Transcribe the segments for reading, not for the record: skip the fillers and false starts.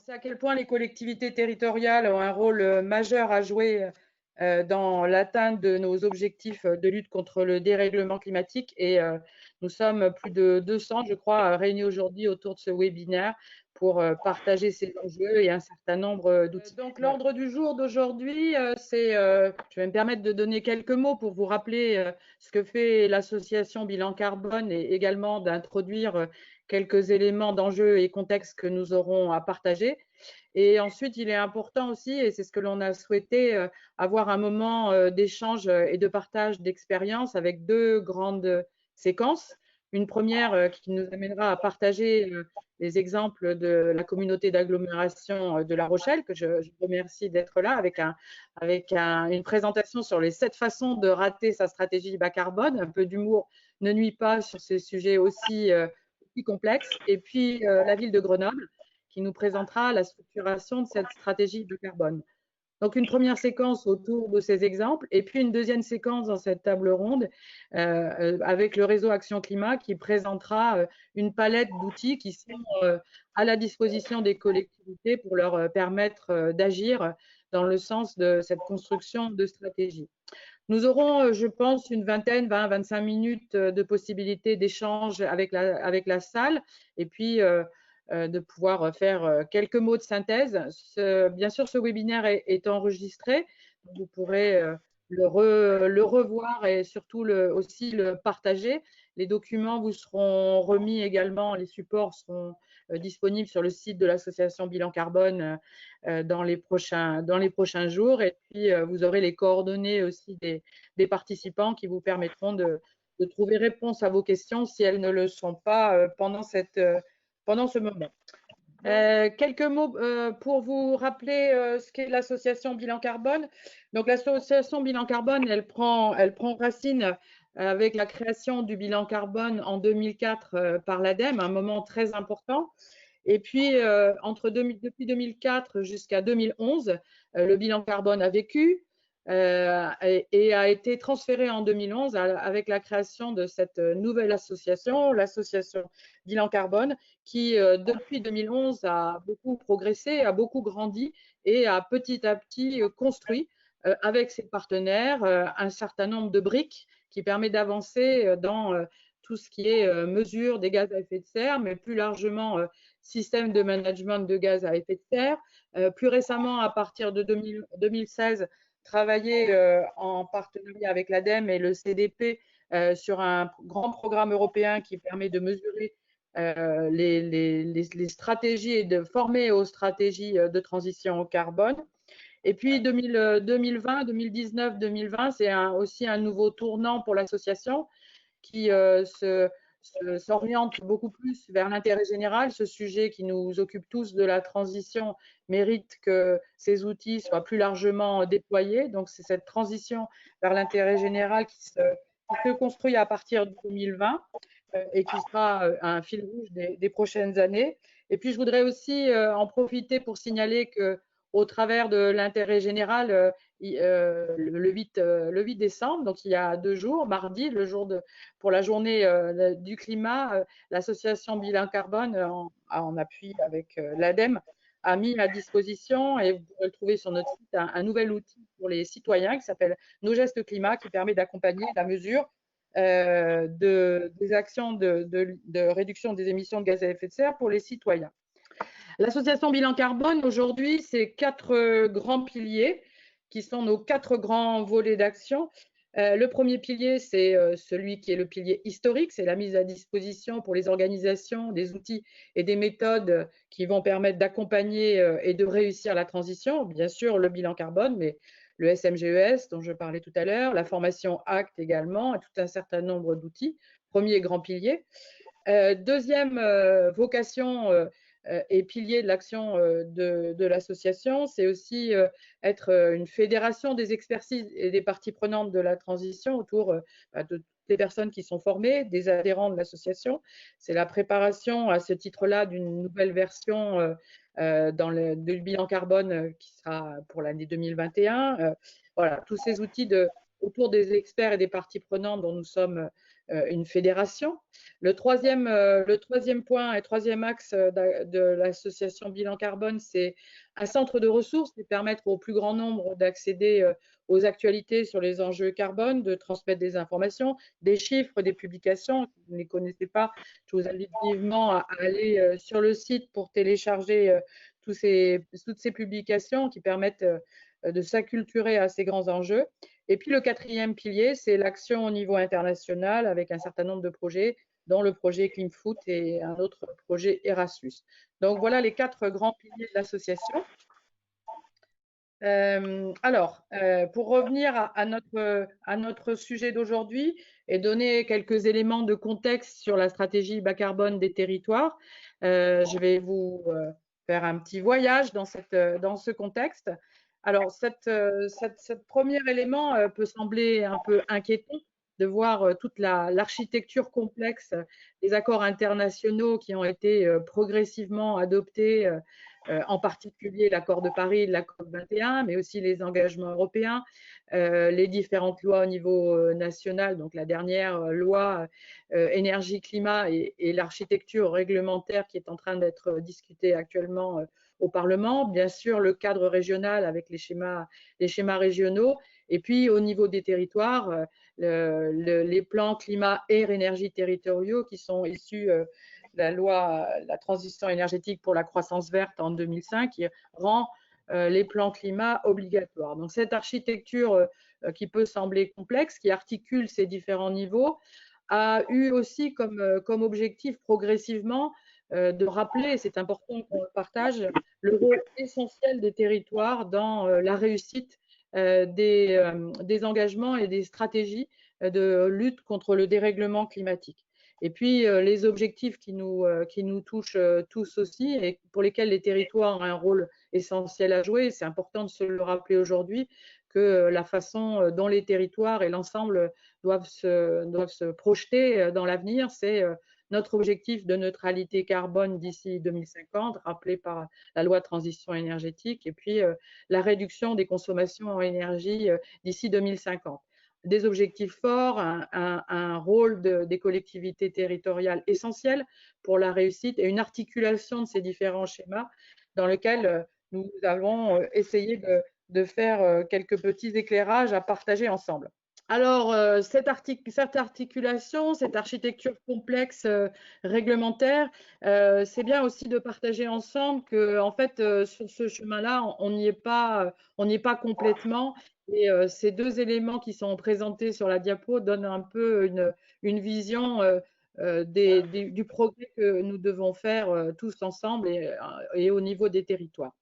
C'est à quel point les collectivités territoriales ont un rôle majeur à jouer dans l'atteinte de nos objectifs de lutte contre le dérèglement climatique. Et nous sommes plus de 200, je crois, réunis aujourd'hui autour de ce webinaire pour partager ces enjeux et un certain nombre d'outils. Donc, l'ordre du jour d'aujourd'hui, je vais me permettre de donner quelques mots pour vous rappeler ce que fait l'association Bilan Carbone et également d'introduire quelques éléments d'enjeux et contextes que nous aurons à partager. Et ensuite, il est important aussi, et c'est ce que l'on a souhaité, avoir un moment d'échange et de partage d'expériences avec deux grandes séquences. Une première qui nous amènera à partager les exemples de la communauté d'agglomération de La Rochelle, que je remercie d'être là, avec une présentation sur les 7 façons de rater sa stratégie bas carbone. Un peu d'humour ne nuit pas sur ces sujets aussi complexe. Et puis la ville de Grenoble qui nous présentera la structuration de cette stratégie de carbone. Donc une première séquence autour de ces exemples et puis une deuxième séquence dans cette table ronde avec le réseau Action Climat qui présentera une palette d'outils qui sont à la disposition des collectivités pour leur permettre d'agir dans le sens de cette construction de stratégie. Nous aurons, je pense, une vingtaine, 20-25 minutes de possibilités d'échange avec la salle et puis de pouvoir faire quelques mots de synthèse. Bien sûr, ce webinaire est enregistré. Vous pourrez le revoir et surtout aussi le partager. Les documents vous seront remis également, les supports seront disponibles sur le site de l'association Bilan Carbone dans les prochains jours. Et puis, vous aurez les coordonnées aussi des participants qui vous permettront de trouver réponse à vos questions si elles ne le sont pas pendant ce moment. Quelques mots pour vous rappeler ce qu'est l'association Bilan Carbone. Donc, l'association Bilan Carbone, elle prend racine avec la création du bilan carbone en 2004 par l'ADEME, un moment très important. Et puis, depuis 2004 jusqu'à 2011, le bilan carbone a vécu et a été transféré en 2011 avec la création de cette nouvelle association, l'association Bilan Carbone, qui, depuis 2011, a beaucoup progressé, a beaucoup grandi et a petit à petit construit avec ses partenaires un certain nombre de briques qui permet d'avancer dans tout ce qui est mesure des gaz à effet de serre, mais plus largement système de management de gaz à effet de serre. Plus récemment, à partir de 2016, travailler en partenariat avec l'ADEME et le CDP sur un grand programme européen qui permet de mesurer les stratégies et de former aux stratégies de transition au carbone. Et puis 2020, 2019, 2020, c'est aussi un nouveau tournant pour l'association qui s'oriente beaucoup plus vers l'intérêt général. Ce sujet qui nous occupe tous de la transition mérite que ces outils soient plus largement déployés. Donc, c'est cette transition vers l'intérêt général qui se construit à partir de 2020 et qui sera un fil rouge des prochaines années. Et puis, je voudrais aussi en profiter pour signaler que au travers de l'intérêt général, le 8 décembre, donc il y a 2 jours, mardi, pour la journée du climat, l'association Bilan Carbone, en appui avec l'ADEME, a mis à disposition, et vous pourrez le trouver sur notre site, un nouvel outil pour les citoyens qui s'appelle Nos gestes climat, qui permet d'accompagner la mesure des actions de réduction des émissions de gaz à effet de serre pour les citoyens. L'association Bilan Carbone, aujourd'hui, c'est 4 grands piliers qui sont nos 4 grands volets d'action. Le premier pilier, c'est celui qui est le pilier historique, c'est la mise à disposition pour les organisations des outils et des méthodes qui vont permettre d'accompagner et de réussir la transition. Bien sûr, le bilan carbone, mais le SMGES dont je parlais tout à l'heure, la formation ACT également, et tout un certain nombre d'outils. Premier grand pilier. Deuxième vocation et pilier de l'action de l'association, c'est aussi être une fédération des expertises et des parties prenantes de la transition autour de toutes les personnes qui sont formées, des adhérents de l'association. C'est la préparation à ce titre-là d'une nouvelle version du bilan carbone qui sera pour l'année 2021. Voilà, tous ces outils autour des experts et des parties prenantes dont nous sommes une fédération. Le troisième point et troisième axe de l'association Bilan Carbone, c'est un centre de ressources qui permettre au plus grand nombre d'accéder aux actualités sur les enjeux carbone, de transmettre des informations, des chiffres, des publications. Si vous ne les connaissez pas, je vous invite vivement à aller sur le site pour télécharger toutes ces publications qui permettent de s'acculturer à ces grands enjeux. Et puis le quatrième pilier, c'est l'action au niveau international avec un certain nombre de projets, dont le projet CleanFoot et un autre projet Erasmus. Donc voilà les 4 grands piliers de l'association. Pour revenir à notre sujet d'aujourd'hui et donner quelques éléments de contexte sur la stratégie bas carbone des territoires, je vais vous faire un petit voyage dans ce contexte. Alors, ce premier élément peut sembler un peu inquiétant de voir toute l'architecture complexe des accords internationaux qui ont été progressivement adoptés, en particulier l'accord de Paris, la COP21, mais aussi les engagements européens, les différentes lois au niveau national, donc la dernière loi énergie-climat et l'architecture réglementaire qui est en train d'être discutée actuellement au Parlement, bien sûr le cadre régional avec les schémas régionaux, et puis au niveau des territoires, les plans climat, air, énergie territoriaux qui sont issus la loi la transition énergétique pour la croissance verte en 2005 qui rend les plans climat obligatoires. Donc cette architecture qui peut sembler complexe, qui articule ces différents niveaux, a eu aussi comme objectif progressivement de rappeler, c'est important qu'on le partage, le rôle essentiel des territoires dans la réussite des engagements et des stratégies de lutte contre le dérèglement climatique. Et puis les objectifs qui nous touchent tous aussi et pour lesquels les territoires ont un rôle essentiel à jouer, c'est important de se le rappeler aujourd'hui, que la façon dont les territoires et l'ensemble doivent se projeter dans l'avenir, c'est notre objectif de neutralité carbone d'ici 2050, rappelé par la loi de transition énergétique, et puis la réduction des consommations en énergie d'ici 2050. Des objectifs forts, un rôle des collectivités territoriales essentiel pour la réussite et une articulation de ces différents schémas dans lesquels nous allons essayer de faire quelques petits éclairages à partager ensemble. Alors, cette articulation, cette architecture complexe réglementaire, c'est bien aussi de partager ensemble que, en fait, sur ce chemin-là, on n'y est pas complètement. Et ces deux éléments qui sont présentés sur la diapo donnent un peu une vision du progrès que nous devons faire tous ensemble et au niveau des territoires.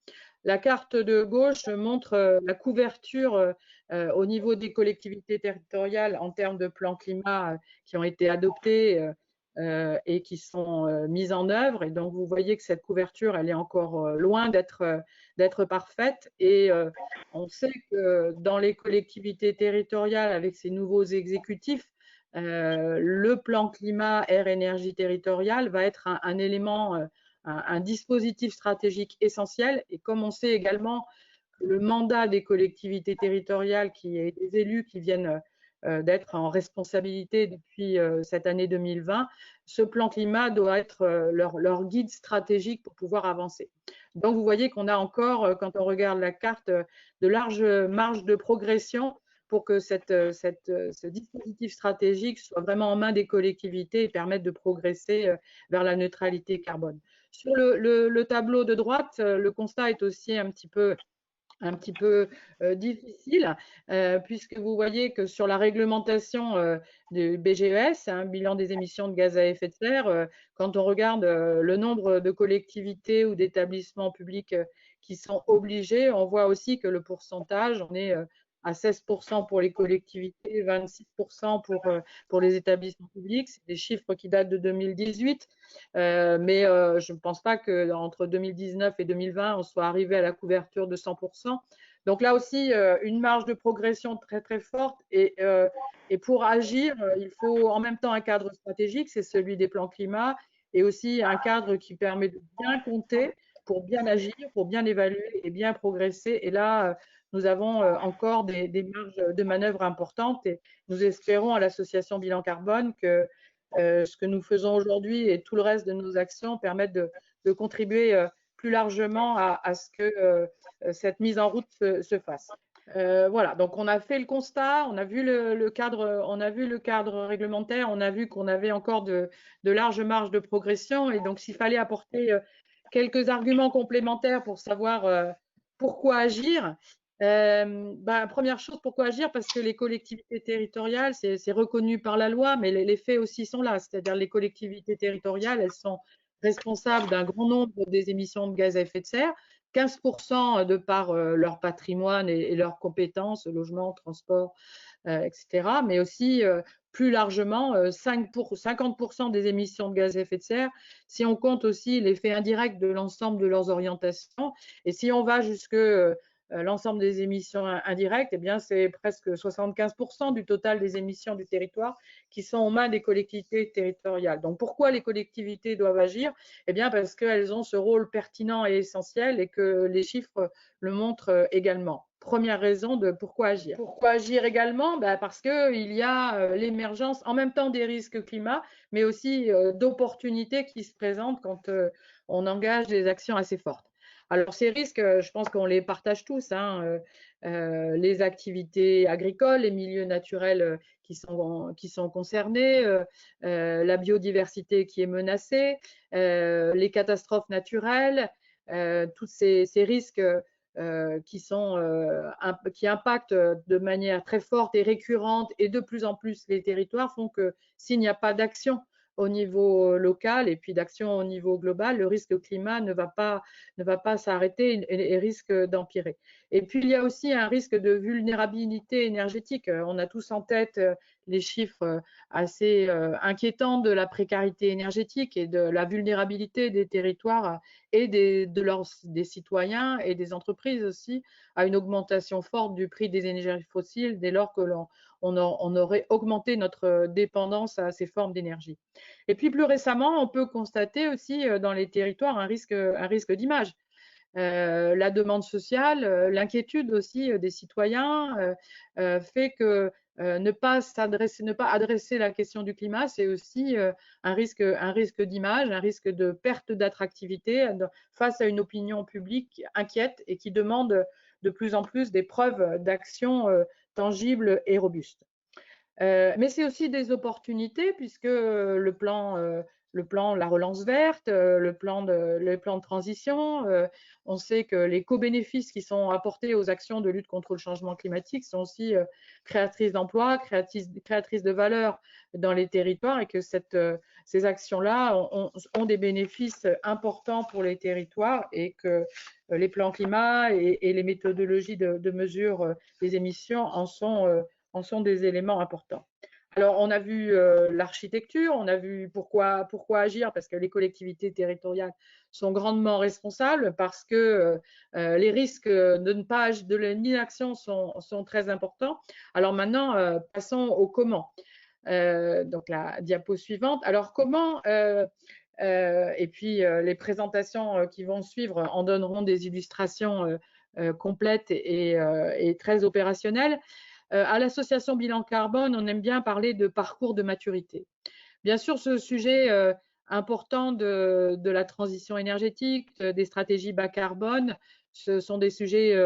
La carte de gauche montre la couverture au niveau des collectivités territoriales en termes de plans climat qui ont été adoptés et qui sont mis en œuvre. Et donc, vous voyez que cette couverture, elle est encore loin d'être parfaite. Et on sait que dans les collectivités territoriales, avec ces nouveaux exécutifs, le plan climat, air, énergie territoriale va être un élément, un dispositif stratégique essentiel. Et comme on sait également que le mandat des collectivités territoriales, qui est des élus qui viennent d'être en responsabilité depuis cette année 2020, ce plan climat doit être leur guide stratégique pour pouvoir avancer. Donc vous voyez qu'on a encore, quand on regarde la carte, de larges marges de progression pour que ce dispositif stratégique soit vraiment en main des collectivités et permette de progresser vers la neutralité carbone. Sur le tableau de droite, le constat est aussi un petit peu difficile, puisque vous voyez que sur la réglementation du BGES, bilan des émissions de gaz à effet de serre, quand on regarde le nombre de collectivités ou d'établissements publics qui sont obligés, on voit aussi que le pourcentage, on est à 16% pour les collectivités, 26% pour les établissements publics. C'est des chiffres qui datent de 2018, mais je ne pense pas qu'entre 2019 et 2020, on soit arrivé à la couverture de 100%. Donc là aussi, une marge de progression très très forte et pour agir, il faut en même temps un cadre stratégique, c'est celui des plans climat, et aussi un cadre qui permet de bien compter pour bien agir, pour bien évaluer et bien progresser. Et là, nous avons encore des marges de manœuvre importantes et nous espérons à l'association Bilan Carbone que ce que nous faisons aujourd'hui et tout le reste de nos actions permettent de contribuer plus largement à ce que cette mise en route se fasse. Voilà, donc on a fait le constat, on a vu le cadre réglementaire, on a vu qu'on avait encore de larges marges de progression et donc s'il fallait apporter quelques arguments complémentaires pour savoir pourquoi agir. Première chose, pourquoi agir? Parce que les collectivités territoriales, c'est reconnu par la loi, mais les faits aussi sont là. C'est-à-dire les collectivités territoriales, elles sont responsables d'un grand nombre des émissions de gaz à effet de serre, 15% de par leur patrimoine et leurs compétences, logement, transport, etc. Mais aussi plus largement 50% des émissions de gaz à effet de serre, si on compte aussi l'effet indirect de l'ensemble de leurs orientations. Et si on va jusque l'ensemble des émissions indirectes, eh bien, c'est presque 75% du total des émissions du territoire qui sont aux mains des collectivités territoriales. Donc, pourquoi les collectivités doivent agir? Eh bien, parce qu'elles ont ce rôle pertinent et essentiel et que les chiffres le montrent également. Première raison de pourquoi agir. Pourquoi agir également? Parce qu'il y a l'émergence en même temps des risques climat, mais aussi d'opportunités qui se présentent quand on engage des actions assez fortes. Alors ces risques, je pense qu'on les partage tous, hein, les activités agricoles, les milieux naturels qui sont concernés, la biodiversité qui est menacée, les catastrophes naturelles, tous ces risques qui impactent de manière très forte et récurrente et de plus en plus les territoires font que s'il n'y a pas d'action au niveau local et puis d'action au niveau global, le risque climat ne va pas s'arrêter et risque d'empirer. Et puis, il y a aussi un risque de vulnérabilité énergétique. On a tous en tête les chiffres assez inquiétants de la précarité énergétique et de la vulnérabilité des territoires et des citoyens et des entreprises aussi à une augmentation forte du prix des énergies fossiles dès lors que on aurait augmenté notre dépendance à ces formes d'énergie. Et puis plus récemment, on peut constater aussi dans les territoires un risque d'image. La demande sociale, l'inquiétude aussi des citoyens fait que ne pas adresser la question du climat, c'est aussi un risque d'image, un risque de perte d'attractivité face à une opinion publique inquiète et qui demande de plus en plus des preuves d'action tangibles et robustes. Mais c'est aussi des opportunités puisque le plan, la relance verte, le plan de transition, on sait que les co-bénéfices qui sont apportés aux actions de lutte contre le changement climatique sont aussi créatrices d'emplois, créatrices de valeur dans les territoires et que ces actions-là ont des bénéfices importants pour les territoires et que les plans climat et les méthodologies de mesure des émissions en sont des éléments importants. Alors, on a vu l'architecture, on a vu pourquoi agir, parce que les collectivités territoriales sont grandement responsables, parce que les risques de l'inaction sont très importants. Alors maintenant, passons au comment. Donc, la diapo suivante. Alors, comment et puis les présentations qui vont suivre en donneront des illustrations complètes et très opérationnelles. À l'association Bilan Carbone, on aime bien parler de parcours de maturité. Bien sûr, ce sujet important de la transition énergétique, des stratégies bas carbone, ce sont des sujets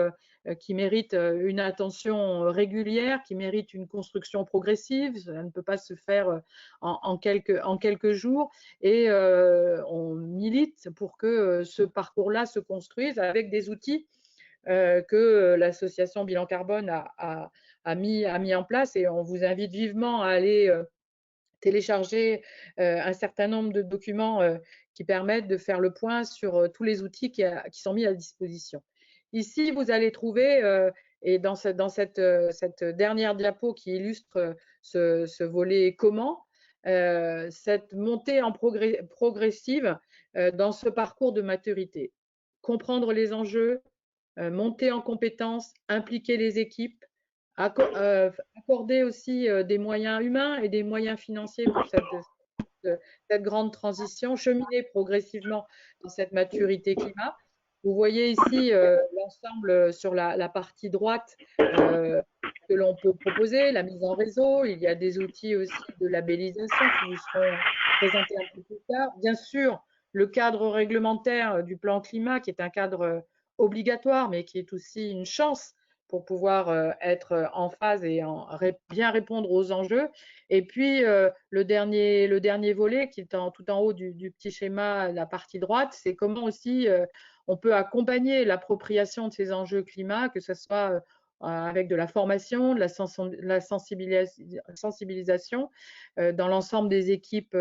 qui méritent une attention régulière, qui méritent une construction progressive. Ça ne peut pas se faire en quelques jours. Et on milite pour que ce parcours-là se construise avec des outils que l'association Bilan Carbone a mis en place. Et on vous invite vivement à aller télécharger un certain nombre de documents qui permettent de faire le point sur tous les outils qui sont mis à disposition. Ici, vous allez trouver, et dans cette dernière diapo qui illustre ce volet comment, cette montée en progressive dans ce parcours de maturité. Comprendre les enjeux, monter en compétences, impliquer les équipes, accorder aussi des moyens humains et des moyens financiers pour cette grande transition, cheminer progressivement dans cette maturité climat. Vous voyez ici l'ensemble sur la partie droite que l'on peut proposer, la mise en réseau. Il y a des outils aussi de labellisation qui vous seront présentés un peu plus tard. Bien sûr, le cadre réglementaire du plan climat, qui est un cadre obligatoire, mais qui est aussi une chance pour pouvoir être en phase et bien répondre aux enjeux. Et puis, le dernier volet, qui est tout en haut du petit schéma, la partie droite, c'est comment aussi on peut accompagner l'appropriation de ces enjeux climat, que ce soit avec de la formation, de la sensibilisation dans l'ensemble des équipes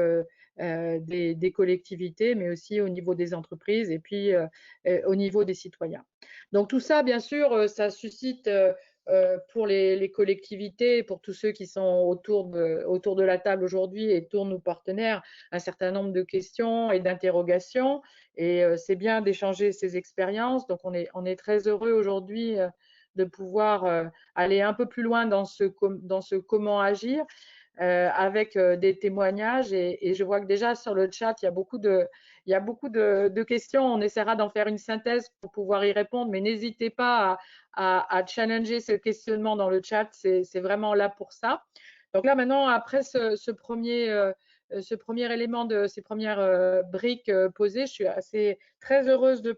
des collectivités, mais aussi au niveau des entreprises et puis au niveau des citoyens. Donc tout ça, bien sûr, ça suscite pour les collectivités, pour tous ceux qui sont autour de la table aujourd'hui et tous nos partenaires, un certain nombre de questions et d'interrogations. Et c'est bien d'échanger ces expériences. Donc on est très heureux aujourd'hui de pouvoir aller un peu plus loin dans ce comment agir avec des témoignages. Et je vois que déjà sur le chat, il y a beaucoup de questions. On essaiera d'en faire une synthèse pour pouvoir y répondre, mais n'hésitez pas à challenger ce questionnement dans le chat. C'est vraiment là pour ça. Donc là, maintenant, après ce premier élément de ces premières briques posées, je suis très heureuse de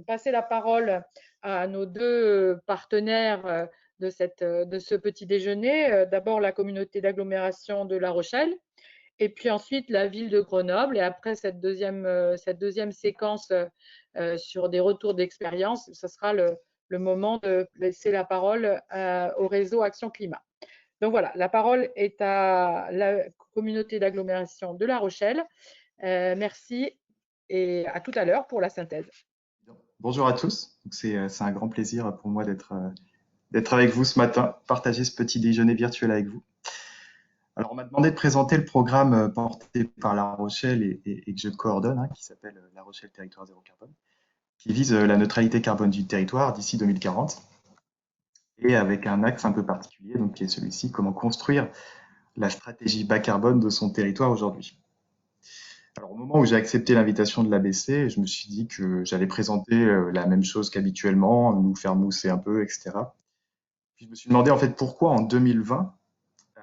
passer la parole à nos deux partenaires de ce petit déjeuner. D'abord la communauté d'agglomération de La Rochelle et puis ensuite la ville de Grenoble. Et après cette deuxième séquence sur des retours d'expérience, ce sera le moment de laisser la parole au réseau Action Climat. Donc voilà, la parole est à la communauté d'agglomération de La Rochelle. Merci et à tout à l'heure pour la synthèse. Bonjour à tous, c'est un grand plaisir pour moi d'être avec vous ce matin, partager ce petit déjeuner virtuel avec vous. Alors on m'a demandé de présenter le programme porté par La Rochelle et que je coordonne, qui s'appelle La Rochelle Territoire Zéro Carbone, qui vise la neutralité carbone du territoire d'ici 2040 et avec un axe un peu particulier, donc qui est celui-ci, comment construire la stratégie bas carbone de son territoire aujourd'hui. Alors, au moment où j'ai accepté l'invitation de l'ABC, je me suis dit que j'allais présenter la même chose qu'habituellement, nous faire mousser un peu, etc. Puis je me suis demandé en fait pourquoi en 2020,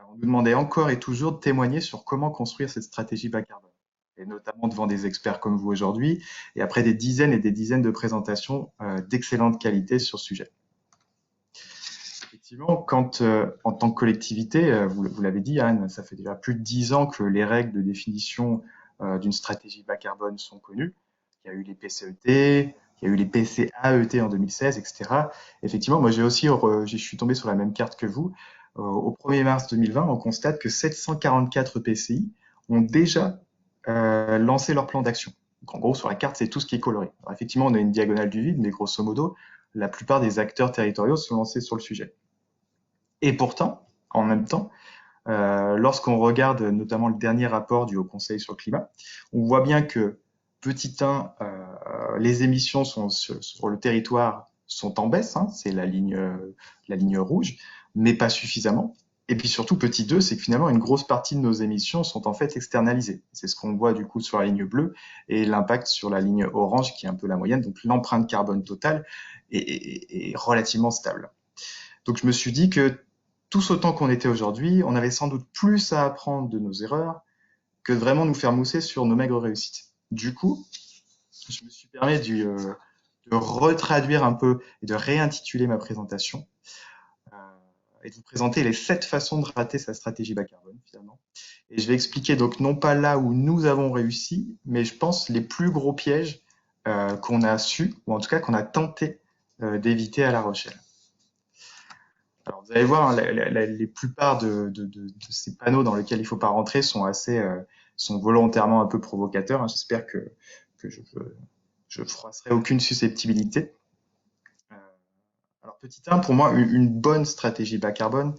on nous demandait encore et toujours de témoigner sur comment construire cette stratégie bas carbone. Et notamment devant des experts comme vous aujourd'hui, et après des dizaines et des dizaines de présentations d'excellente qualité sur ce sujet. Effectivement, quand en tant que collectivité, vous l'avez dit Anne, ça fait déjà plus de 10 ans que les règles de définition d'une stratégie bas carbone sont connues. Il y a eu les PCET, il y a eu les PCAET en 2016, etc. Effectivement, moi je suis tombé sur la même carte que vous. Au 1er mars 2020, on constate que 744 PCI ont déjà lancé leur plan d'action. Donc en gros, sur la carte, c'est tout ce qui est coloré. Alors, effectivement, on a une diagonale du vide, mais grosso modo, la plupart des acteurs territoriaux sont lancés sur le sujet. Et pourtant, en même temps, lorsqu'on regarde notamment le dernier rapport du Haut Conseil sur le climat, on voit bien que, petit 1, les émissions sur le territoire sont en baisse, c'est la ligne rouge, mais pas suffisamment. Et puis surtout, petit 2, c'est que finalement, une grosse partie de nos émissions sont en fait externalisées. C'est ce qu'on voit du coup sur la ligne bleue et l'impact sur la ligne orange, qui est un peu la moyenne. Donc l'empreinte carbone totale est relativement stable. Donc je me suis dit que tous autant qu'on était aujourd'hui, on avait sans doute plus à apprendre de nos erreurs que de vraiment nous faire mousser sur nos maigres réussites. Du coup, je me suis permis de retraduire un peu et de réintituler ma présentation et de vous présenter les 7 façons de rater sa stratégie bas carbone finalement. Et je vais expliquer donc non pas là où nous avons réussi, mais je pense les plus gros pièges qu'on a su, ou en tout cas qu'on a tenté d'éviter à La Rochelle. Alors, vous allez voir, les plupart de ces panneaux dans lesquels il ne faut pas rentrer sont volontairement un peu provocateurs. J'espère que je froisserai aucune susceptibilité. Alors, petit 1, pour moi, une bonne stratégie bas carbone,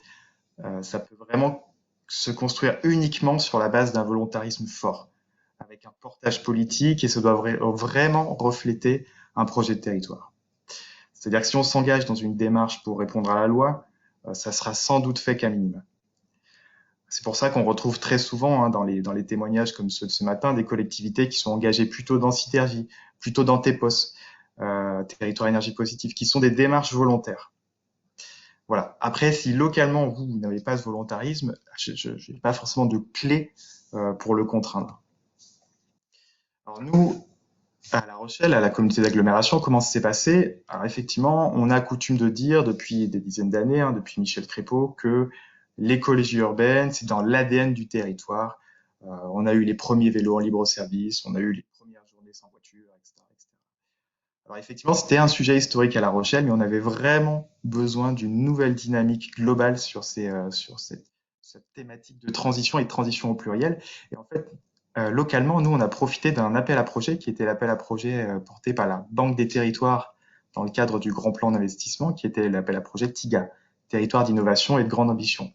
ça peut vraiment se construire uniquement sur la base d'un volontarisme fort, avec un portage politique, et ça doit vraiment refléter un projet de territoire. C'est-à-dire que si on s'engage dans une démarche pour répondre à la loi, ça sera sans doute fait qu'à minima. C'est pour ça qu'on retrouve très souvent dans les témoignages comme ceux de ce matin des collectivités qui sont engagées plutôt dans synergie, plutôt dans TEPOS, territoire énergie positive, qui sont des démarches volontaires. Voilà. Après, si localement, vous n'avez pas ce volontarisme, je n'ai pas forcément de clé pour le contraindre. Alors nous, à La Rochelle, à la communauté d'agglomération, comment ça s'est passé? Alors effectivement, on a coutume de dire depuis des dizaines d'années, hein, depuis Michel Crépeau, que l'écologie urbaine, c'est dans l'ADN du territoire. On a eu les premiers vélos en libre service, on a eu les premières journées sans voiture, etc., etc. Alors effectivement, c'était un sujet historique à La Rochelle, mais on avait vraiment besoin d'une nouvelle dynamique globale sur cette thématique de transition et de transition au pluriel. Et en fait, localement, nous, on a profité d'un appel à projet qui était l'appel à projet porté par la Banque des Territoires dans le cadre du Grand Plan d'investissement, qui était l'appel à projet TIGA, Territoire d'innovation et de grande ambition.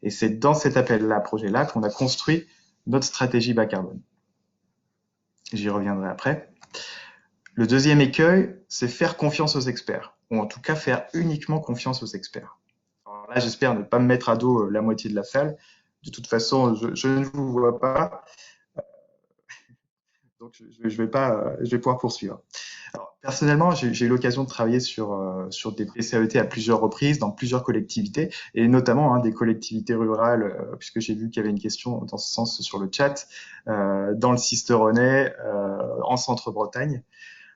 Et c'est dans cet appel à projet-là qu'on a construit notre stratégie bas carbone. J'y reviendrai après. Le deuxième écueil, c'est faire confiance aux experts, ou en tout cas faire uniquement confiance aux experts. Alors là, j'espère ne pas me mettre à dos la moitié de la salle. De toute façon, je ne vous vois pas, donc je vais pouvoir poursuivre. Alors, personnellement, j'ai eu l'occasion de travailler sur des PCAET à plusieurs reprises, dans plusieurs collectivités, et notamment des collectivités rurales, puisque j'ai vu qu'il y avait une question dans ce sens sur le chat, dans le Sisteronais, en Centre-Bretagne.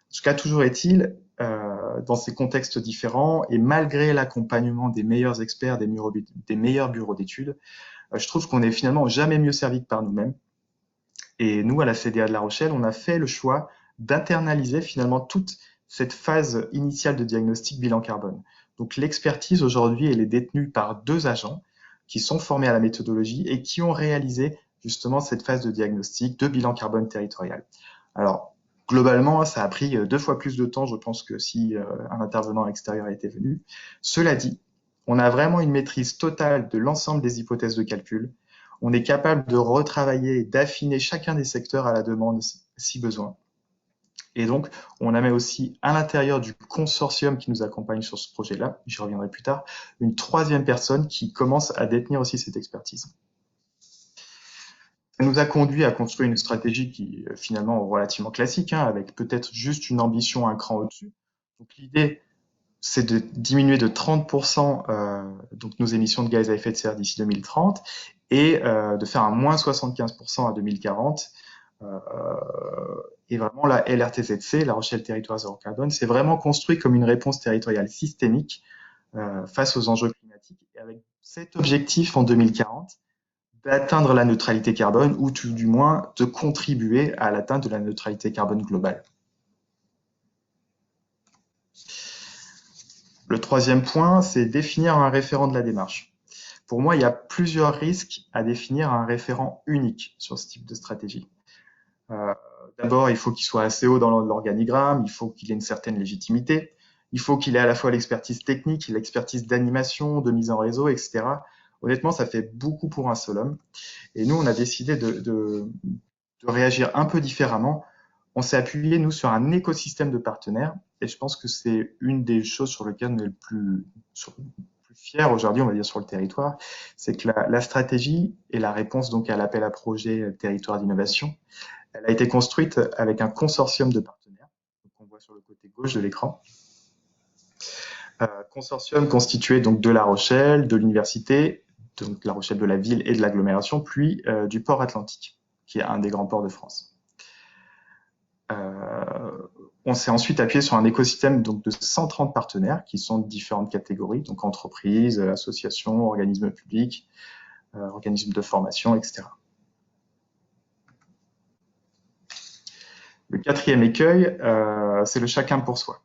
En tout cas, toujours est-il, dans ces contextes différents, et malgré l'accompagnement des meilleurs experts, des meilleurs bureaux d'études, je trouve qu'on est finalement jamais mieux servi que par nous-mêmes. Et nous, à la CDA de La Rochelle, on a fait le choix d'internaliser finalement toute cette phase initiale de diagnostic bilan carbone. Donc l'expertise aujourd'hui, elle est détenue par 2 agents qui sont formés à la méthodologie et qui ont réalisé justement cette phase de diagnostic de bilan carbone territorial. Alors, globalement, ça a pris 2 fois plus de temps, je pense, que si un intervenant extérieur était venu. Cela dit, on a vraiment une maîtrise totale de l'ensemble des hypothèses de calcul. On est capable de retravailler et d'affiner chacun des secteurs à la demande si besoin. Et donc, on a mis aussi à l'intérieur du consortium qui nous accompagne sur ce projet-là, j'y reviendrai plus tard, une 3e personne qui commence à détenir aussi cette expertise. Ça nous a conduit à construire une stratégie qui est finalement relativement classique, avec peut-être juste une ambition un cran au-dessus. Donc l'idée, c'est de diminuer de 30% donc nos émissions de gaz à effet de serre d'ici 2030 et de faire un moins 75% à 2040. Et vraiment, la LRTZC, La Rochelle Territoire Zéro Carbone, c'est vraiment construit comme une réponse territoriale systémique face aux enjeux climatiques, et avec cet objectif en 2040 d'atteindre la neutralité carbone, ou tout du moins de contribuer à l'atteinte de la neutralité carbone globale. Le 3e point, c'est définir un référent de la démarche. Pour moi, il y a plusieurs risques à définir un référent unique sur ce type de stratégie. D'abord, il faut qu'il soit assez haut dans l'organigramme, il faut qu'il ait une certaine légitimité, il faut qu'il ait à la fois l'expertise technique, l'expertise d'animation, de mise en réseau, etc. Honnêtement, ça fait beaucoup pour un seul homme. Et nous, on a décidé de réagir un peu différemment. On s'est appuyé, nous, sur un écosystème de partenaires. Et je pense que c'est une des choses sur lesquelles on est le plus fiers aujourd'hui, on va dire, sur le territoire. C'est que la stratégie et la réponse donc à l'appel à projet territoire d'innovation, elle a été construite avec un consortium de partenaires, qu'on voit sur le côté gauche de l'écran. Consortium constitué donc de La Rochelle, de l'université, donc La Rochelle de la ville et de l'agglomération, puis du port Atlantique, qui est un des grands ports de France. On s'est ensuite appuyé sur un écosystème donc de 130 partenaires qui sont de différentes catégories, donc entreprises, associations, organismes publics, organismes de formation, etc. Le 4e écueil, c'est le chacun pour soi.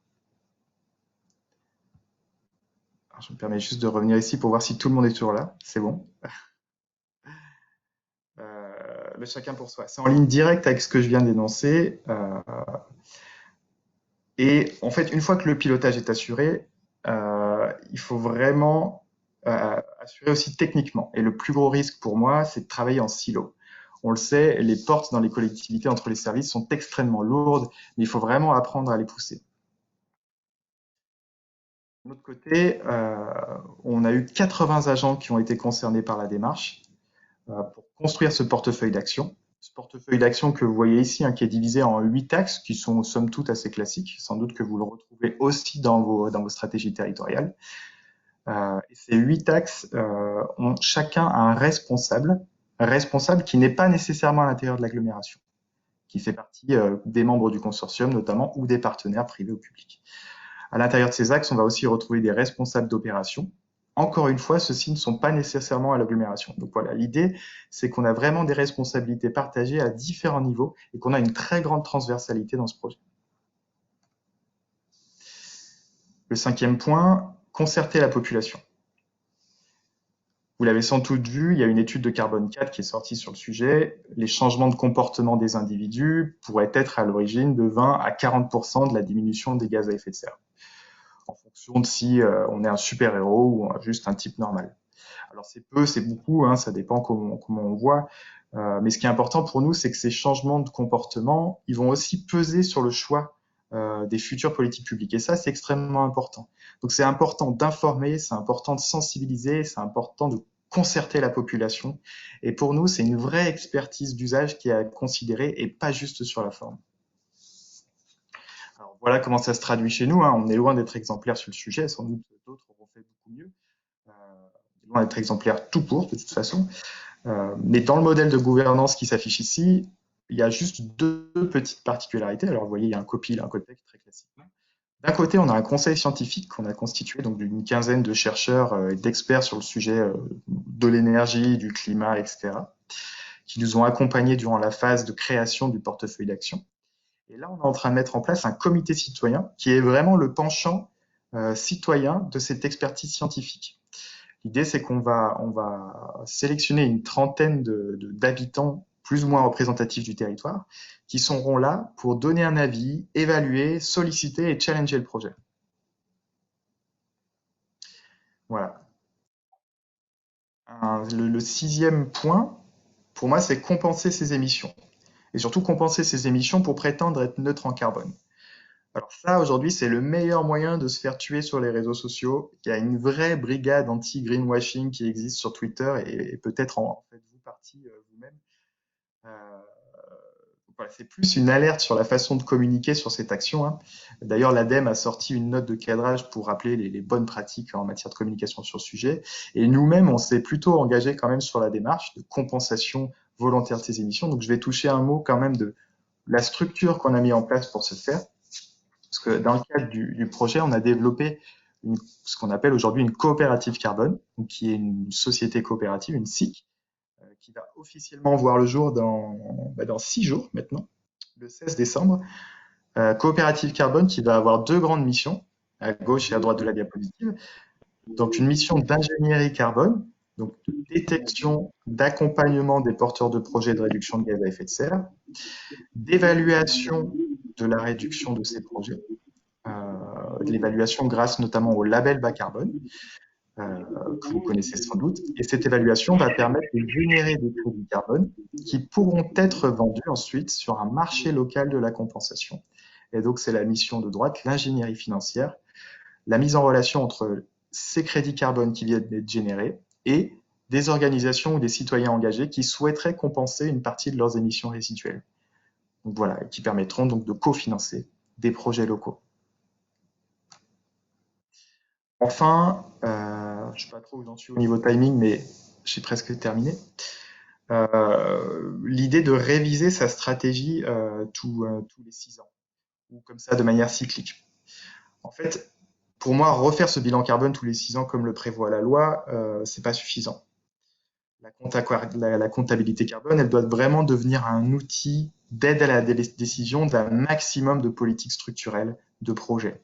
Alors, je me permets juste de revenir ici pour voir si tout le monde est toujours là. C'est bon. Le chacun pour soi. C'est en ligne directe avec ce que je viens d'énoncer. Et en fait, une fois que le pilotage est assuré, il faut vraiment assurer aussi techniquement. Et le plus gros risque pour moi, c'est de travailler en silo. On le sait, les portes dans les collectivités entre les services sont extrêmement lourdes, mais il faut vraiment apprendre à les pousser. De l'autre côté, on a eu 80 agents qui ont été concernés par la démarche pour construire ce portefeuille d'action. Ce portefeuille d'action que vous voyez ici, hein, qui est divisé en 8 axes, qui sont somme toute assez classiques, sans doute que vous le retrouvez aussi dans vos stratégies territoriales. Et ces 8 axes ont chacun un responsable qui n'est pas nécessairement à l'intérieur de l'agglomération, qui fait partie des membres du consortium notamment, ou des partenaires privés ou publics. À l'intérieur de ces axes, on va aussi retrouver des responsables d'opération. Encore une fois, ceux-ci ne sont pas nécessairement à l'agglomération. Donc voilà, l'idée, c'est qu'on a vraiment des responsabilités partagées à différents niveaux et qu'on a une très grande transversalité dans ce projet. Le 5e point, concerter la population. Vous l'avez sans doute vu, il y a une étude de Carbone 4 qui est sortie sur le sujet. Les changements de comportement des individus pourraient être à l'origine de 20 à 40% de la diminution des gaz à effet de serre, en fonction de si on est un super-héros ou juste un type normal. Alors c'est peu, c'est beaucoup, hein, ça dépend comment on voit. Mais ce qui est important pour nous, c'est que ces changements de comportement, ils vont aussi peser sur le choix des futures politiques publiques. Et ça, c'est extrêmement important. Donc c'est important d'informer, c'est important de sensibiliser, c'est important de concerter la population. Et pour nous, c'est une vraie expertise d'usage qui est à considérer et pas juste sur la forme. Alors voilà comment ça se traduit chez nous, hein. On est loin d'être exemplaire sur le sujet, sans doute d'autres auront fait beaucoup mieux. On est loin d'être exemplaire tout court, de toute façon. Mais dans le modèle de gouvernance qui s'affiche ici, il y a juste 2 petites particularités. Alors vous voyez, il y a un copil, un codec très classique. D'un côté, on a un conseil scientifique qu'on a constitué donc d'une quinzaine de chercheurs et d'experts sur le sujet de l'énergie, du climat, etc., qui nous ont accompagnés durant la phase de création du portefeuille d'action. Et là, on est en train de mettre en place un comité citoyen qui est vraiment le penchant citoyen de cette expertise scientifique. L'idée, c'est qu'on va sélectionner une trentaine d'habitants plus ou moins représentatifs du territoire qui seront là pour donner un avis, évaluer, solliciter et challenger le projet. Voilà. Le 6e point, pour moi, c'est compenser ces émissions. Et surtout compenser ces émissions pour prétendre être neutre en carbone. Alors ça, aujourd'hui, c'est le meilleur moyen de se faire tuer sur les réseaux sociaux. Il y a une vraie brigade anti-greenwashing qui existe sur Twitter et peut-être en faites-vous partie vous-même. Voilà, c'est plus une alerte sur la façon de communiquer sur cette action, hein. D'ailleurs, l'ADEME a sorti une note de cadrage pour rappeler les bonnes pratiques en matière de communication sur le sujet. Et nous-mêmes, on s'est plutôt engagé quand même sur la démarche de compensation volontaire de ces émissions. Donc, je vais toucher un mot quand même de la structure qu'on a mis en place pour ce faire. Parce que dans le cadre du projet, on a développé ce qu'on appelle aujourd'hui une coopérative carbone, donc qui est une société coopérative, une SIC, qui va officiellement voir le jour dans 6 jours maintenant, le 16 décembre. Coopérative carbone qui va avoir 2 grandes missions, à gauche et à droite de la diapositive. Donc une mission d'ingénierie carbone, donc de détection, d'accompagnement des porteurs de projets de réduction de gaz à effet de serre, d'évaluation de la réduction de ces projets, de l'évaluation grâce notamment au label bas carbone, que vous connaissez sans doute. Et cette évaluation va permettre de générer des crédits carbone qui pourront être vendus ensuite sur un marché local de la compensation. Et donc, c'est la mission de droite, l'ingénierie financière, la mise en relation entre ces crédits carbone qui viennent d'être générés et des organisations ou des citoyens engagés qui souhaiteraient compenser une partie de leurs émissions résiduelles. Donc voilà, qui permettront donc de cofinancer des projets locaux. Enfin, je ne sais pas trop où j'en suis au niveau timing, mais j'ai presque terminé. L'idée de réviser sa stratégie tous les 6 ans, ou comme ça de manière cyclique. En fait, pour moi, refaire ce bilan carbone tous les 6 ans comme le prévoit la loi, c'est pas suffisant. La comptabilité carbone, elle doit vraiment devenir un outil d'aide à la décision d'un maximum de politiques structurelles, de projets.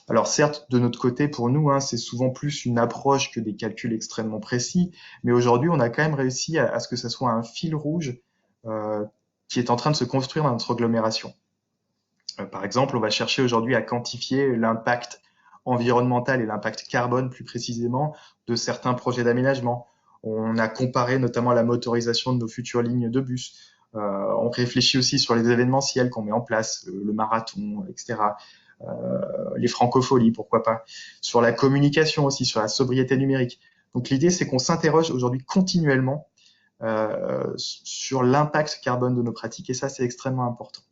Alors certes, de notre côté, pour nous, hein, c'est souvent plus une approche que des calculs extrêmement précis, mais aujourd'hui, on a quand même réussi à ce que ce soit un fil rouge qui est en train de se construire dans notre agglomération. Par exemple, on va chercher aujourd'hui à quantifier l'impact environnemental et l'impact carbone plus précisément de certains projets d'aménagement. On a comparé notamment la motorisation de nos futures lignes de bus. On réfléchit aussi sur les événementiels qu'on met en place, le marathon, etc. Les francopholies, pourquoi pas. Sur la communication aussi, sur la sobriété numérique. Donc l'idée, c'est qu'on s'interroge aujourd'hui continuellement sur l'impact carbone de nos pratiques, et ça, c'est extrêmement important.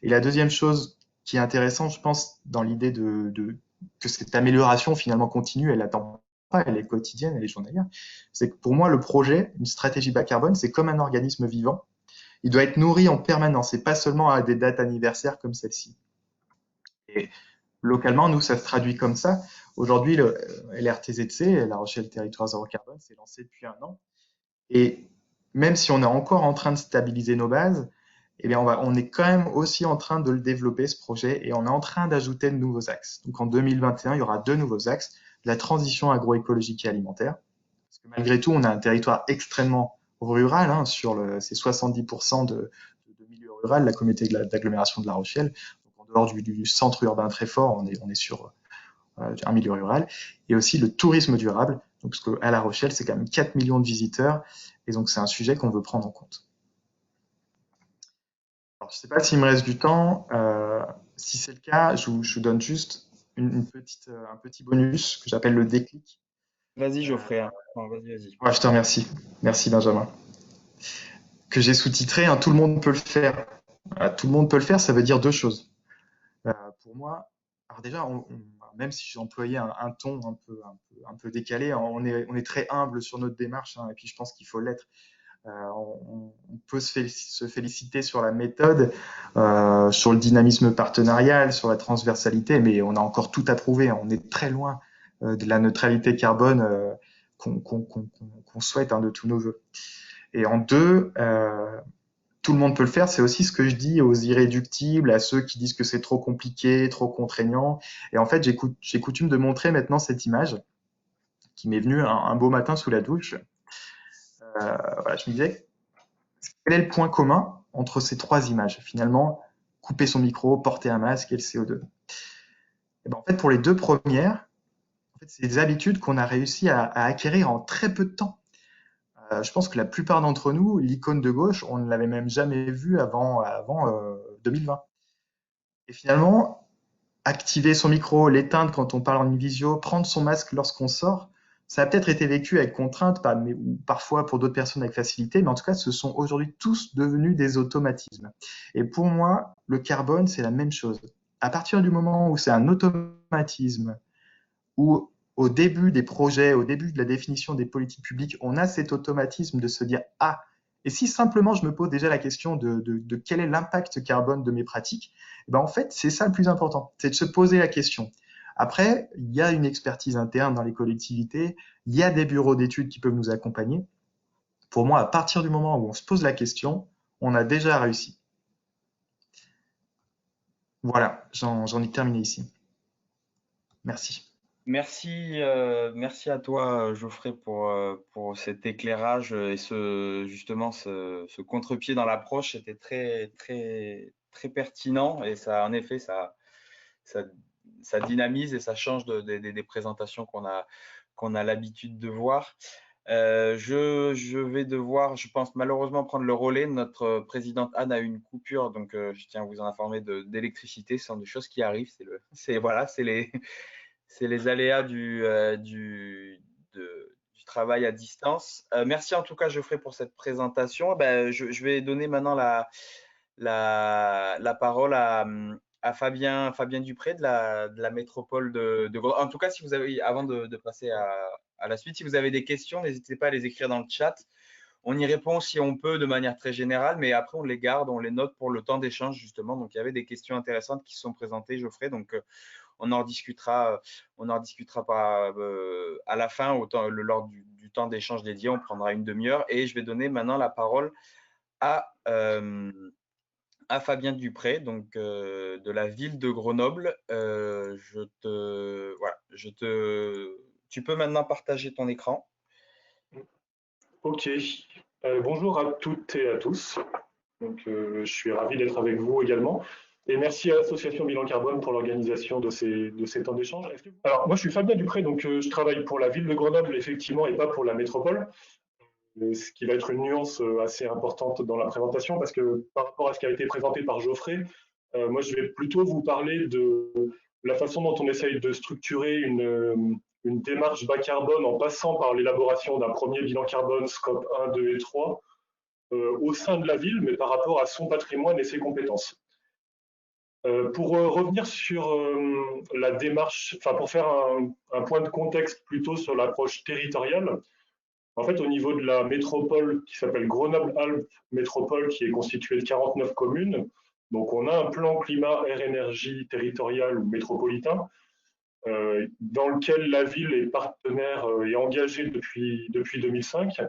Et la deuxième chose qui est intéressante, je pense, dans l'idée que cette amélioration finalement continue, elle n'attend pas, elle est quotidienne, elle est journalière, c'est que pour moi, le projet, une stratégie bas carbone, c'est comme un organisme vivant. Il doit être nourri en permanence et pas seulement à des dates anniversaires comme celle-ci. Et localement, nous, ça se traduit comme ça. Aujourd'hui, le LRTZC, La Rochelle Territoire Zéro Carbone, c'est lancé depuis 1 an. Et même si on est encore en train de stabiliser nos bases, eh bien on est quand même aussi en train de le développer, ce projet, et on est en train d'ajouter de nouveaux axes. Donc en 2021, il y aura 2 nouveaux axes, la transition agroécologique et alimentaire. Parce que malgré tout, on a un territoire extrêmement rural, hein, c'est 70% de milieu rural, la communauté d'agglomération de La Rochelle. Donc en dehors du centre urbain très fort, on est sur un milieu rural. Et aussi le tourisme durable, donc, parce qu'à La Rochelle, c'est quand même 4 millions de visiteurs, et donc c'est un sujet qu'on veut prendre en compte. Alors, je ne sais pas s'il me reste du temps. Si c'est le cas, je vous donne juste un petit bonus que j'appelle le déclic. Vas-y, Geoffrey. Hein. Non, vas-y. Ouais, je te remercie. Merci, Benjamin. Que j'ai sous-titré, hein, tout le monde peut le faire. Tout le monde peut le faire, ça veut dire 2 choses. Pour moi, alors déjà, même si j'ai employé un ton un peu décalé, on est très humble sur notre démarche, hein, et puis je pense qu'il faut l'être. On peut se féliciter sur la méthode, sur le dynamisme partenarial, sur la transversalité, mais on a encore tout à prouver. On est très loin de la neutralité carbone qu'on souhaite, hein, de tous nos vœux. Et en deux, tout le monde peut le faire, c'est aussi ce que je dis aux irréductibles, à ceux qui disent que c'est trop compliqué, trop contraignant. Et en fait, j'ai coutume de montrer maintenant cette image qui m'est venue un beau matin sous la douche. Voilà, je me disais, quel est le point commun entre ces 3 images? Finalement, couper son micro, porter un masque et le CO2. Et ben, en fait, pour les 2 premières, en fait, c'est des habitudes qu'on a réussi à acquérir en très peu de temps. Je pense que la plupart d'entre nous, l'icône de gauche, on ne l'avait même jamais vue avant 2020. Et finalement, activer son micro, l'éteindre quand on parle en visio, prendre son masque lorsqu'on sort, ça a peut-être été vécu avec contrainte, ou parfois pour d'autres personnes avec facilité, mais en tout cas, ce sont aujourd'hui tous devenus des automatismes. Et pour moi, le carbone, c'est la même chose. À partir du moment où c'est un automatisme, où au début des projets, au début de la définition des politiques publiques, on a cet automatisme de se dire « Ah, et si simplement je me pose déjà la question de quel est l'impact carbone de mes pratiques ?» Ben en fait, c'est ça le plus important, c'est de se poser la question. Après, il y a une expertise interne dans les collectivités, il y a des bureaux d'études qui peuvent nous accompagner. Pour moi, à partir du moment où on se pose la question, on a déjà réussi. Voilà, j'en ai terminé ici. Merci. Merci à toi, Geoffrey, pour cet éclairage et ce contre-pied dans l'approche. C'était très, très, très pertinent et ça, en effet, ça dynamise et ça change des présentations qu'on a l'habitude de voir. Je vais devoir, je pense, malheureusement prendre le relais. Notre présidente Anne a eu une coupure, donc je tiens à vous en informer d'électricité. Ce sont des choses qui arrivent. Voilà, c'est les aléas du travail à distance. Merci en tout cas, Geoffrey, pour cette présentation. Ben, je vais donner maintenant la parole à Fabien Dupré de la métropole de Grenoble. En tout cas, si vous avez, avant de passer à la suite, si vous avez des questions, n'hésitez pas à les écrire dans le chat. On y répond si on peut de manière très générale, mais après on les garde, on les note pour le temps d'échange justement. Donc il y avait des questions intéressantes qui sont présentées, Geoffrey. Donc on en rediscutera à la fin, lors du temps d'échange dédié. On prendra une demi-heure et je vais donner maintenant la parole à Fabien Dupré, donc de la ville de Grenoble. Tu peux maintenant partager ton écran. Ok. Bonjour à toutes et à tous. Donc, je suis ravi d'être avec vous également. Et merci à l'association Bilan Carbone pour l'organisation de ces temps d'échange. Alors, moi, je suis Fabien Dupré, donc je travaille pour la ville de Grenoble, effectivement, et pas pour la métropole. Ce qui va être une nuance assez importante dans la présentation, parce que par rapport à ce qui a été présenté par Geoffrey, moi, je vais plutôt vous parler la façon dont on essaye de structurer une démarche bas carbone en passant par l'élaboration d'un premier bilan carbone scope 1, 2 et 3 au sein de la ville, mais par rapport à son patrimoine et ses compétences. Pour revenir sur la démarche, enfin pour faire un point de contexte plutôt sur l'approche territoriale, en fait au niveau de la métropole qui s'appelle Grenoble-Alpes Métropole, qui est constituée de 49 communes, donc on a un plan climat air énergie territorial ou métropolitain, dans lequel la ville est partenaire et engagée depuis 2005.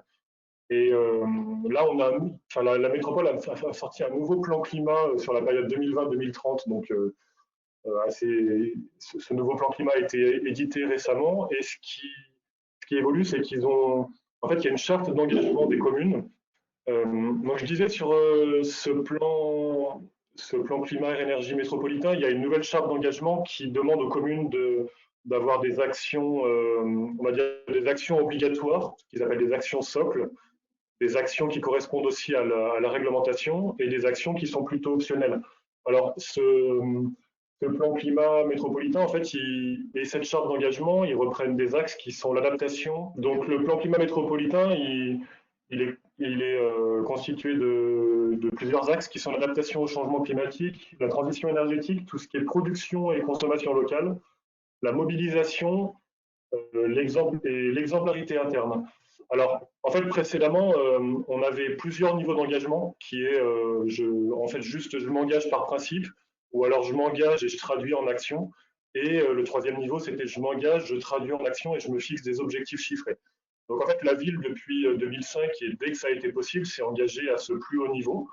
Et là, la métropole a sorti un nouveau plan climat sur la période 2020-2030. Donc, ce nouveau plan climat a été édité récemment. Et ce qui évolue, c'est qu'il y a une charte d'engagement des communes. Donc, je disais sur ce plan climat et énergie métropolitain, il y a une nouvelle charte d'engagement qui demande aux communes d'avoir des actions, on va dire des actions obligatoires, ce qu'ils appellent des actions socles, des actions qui correspondent aussi à la réglementation et des actions qui sont plutôt optionnelles. Alors, ce plan climat métropolitain, en fait, et cette charte d'engagement, ils reprennent des axes qui sont l'adaptation. Donc, le plan climat métropolitain, il est constitué de plusieurs axes qui sont l'adaptation au changement climatique, la transition énergétique, tout ce qui est production et consommation locale, la mobilisation, l'exemplarité interne. Alors, en fait, précédemment, on avait plusieurs niveaux d'engagement qui est, je m'engage par principe, ou alors je m'engage et je traduis en action. Et le troisième niveau, c'était je m'engage, je traduis en action et je me fixe des objectifs chiffrés. Donc, en fait, la ville, depuis 2005, et dès que ça a été possible, s'est engagée à ce plus haut niveau.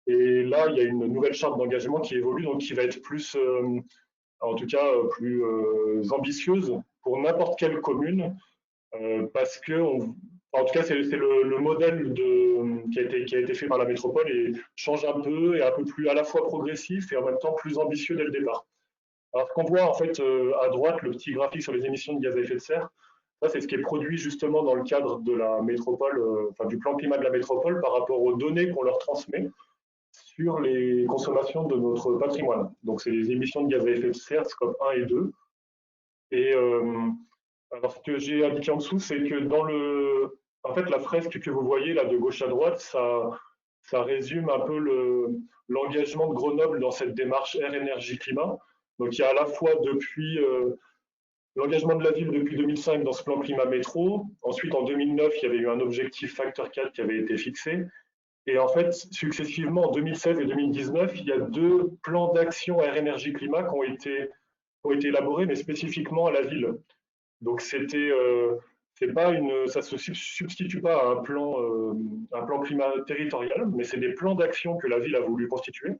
Et là, il y a une nouvelle charte d'engagement qui évolue, donc qui va être plus, en tout cas, plus ambitieuse pour n'importe quelle commune, parce que, en tout cas, c'est le modèle qui a été fait par la métropole et change un peu, et un peu plus à la fois progressif et en même temps plus ambitieux dès le départ. Alors, ce qu'on voit en fait à droite, le petit graphique sur les émissions de gaz à effet de serre, ça c'est ce qui est produit justement dans le cadre de la métropole, du plan climat de la métropole par rapport aux données qu'on leur transmet sur les consommations de notre patrimoine. Donc, c'est les émissions de gaz à effet de serre, scope 1 et 2. Et alors, ce que j'ai indiqué en dessous, c'est que en fait, la fresque que vous voyez là de gauche à droite, ça résume un peu l'engagement de Grenoble dans cette démarche air, énergie, climat. Donc, il y a à la fois depuis l'engagement de la ville depuis 2005 dans ce plan climat métro. Ensuite, en 2009, il y avait eu un objectif facteur 4 qui avait été fixé. Et en fait, successivement, en 2016 et 2019, il y a 2 plans d'action air, énergie, climat qui ont été élaborés, mais spécifiquement à la ville. Donc, ça se substitue pas à un plan climat territorial, mais c'est des plans d'action que la ville a voulu constituer,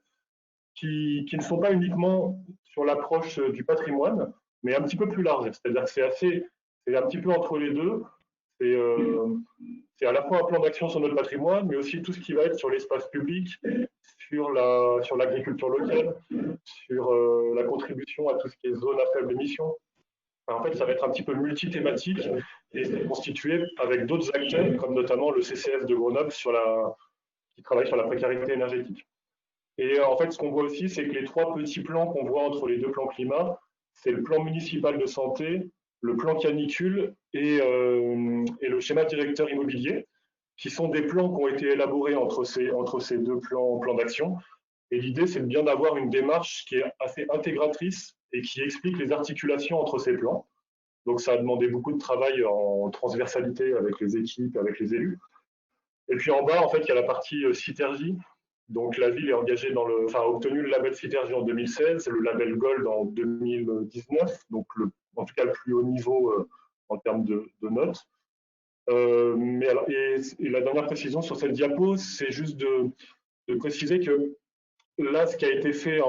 qui ne sont pas uniquement sur l'approche du patrimoine, mais un petit peu plus large. C'est-à-dire que c'est un petit peu entre les deux. C'est à la fois un plan d'action sur notre patrimoine, mais aussi tout ce qui va être sur l'espace public, sur l'agriculture locale, sur la contribution à tout ce qui est zone à faible émission. En fait, ça va être un petit peu multi-thématique et c'est constitué avec d'autres acteurs, comme notamment le CCS de Grenoble qui travaille sur la précarité énergétique. Et en fait, ce qu'on voit aussi, c'est que les 3 petits plans qu'on voit entre les 2 plans climat, c'est le plan municipal de santé, le plan canicule et le schéma directeur immobilier, qui sont des plans qui ont été élaborés entre ces 2 plans d'action. Et l'idée, c'est bien d'avoir une démarche qui est assez intégratrice et qui explique les articulations entre ces plans. Donc, ça a demandé beaucoup de travail en transversalité avec les équipes, avec les élus. Et puis en bas, en fait, il y a la partie Citergie. Donc, la ville est engagée a obtenu le label Citergie en 2016, le label Gold en 2019, donc en tout cas le plus haut niveau en termes de notes. Et la dernière précision sur cette diapo, c'est juste de préciser que là, ce qui a été fait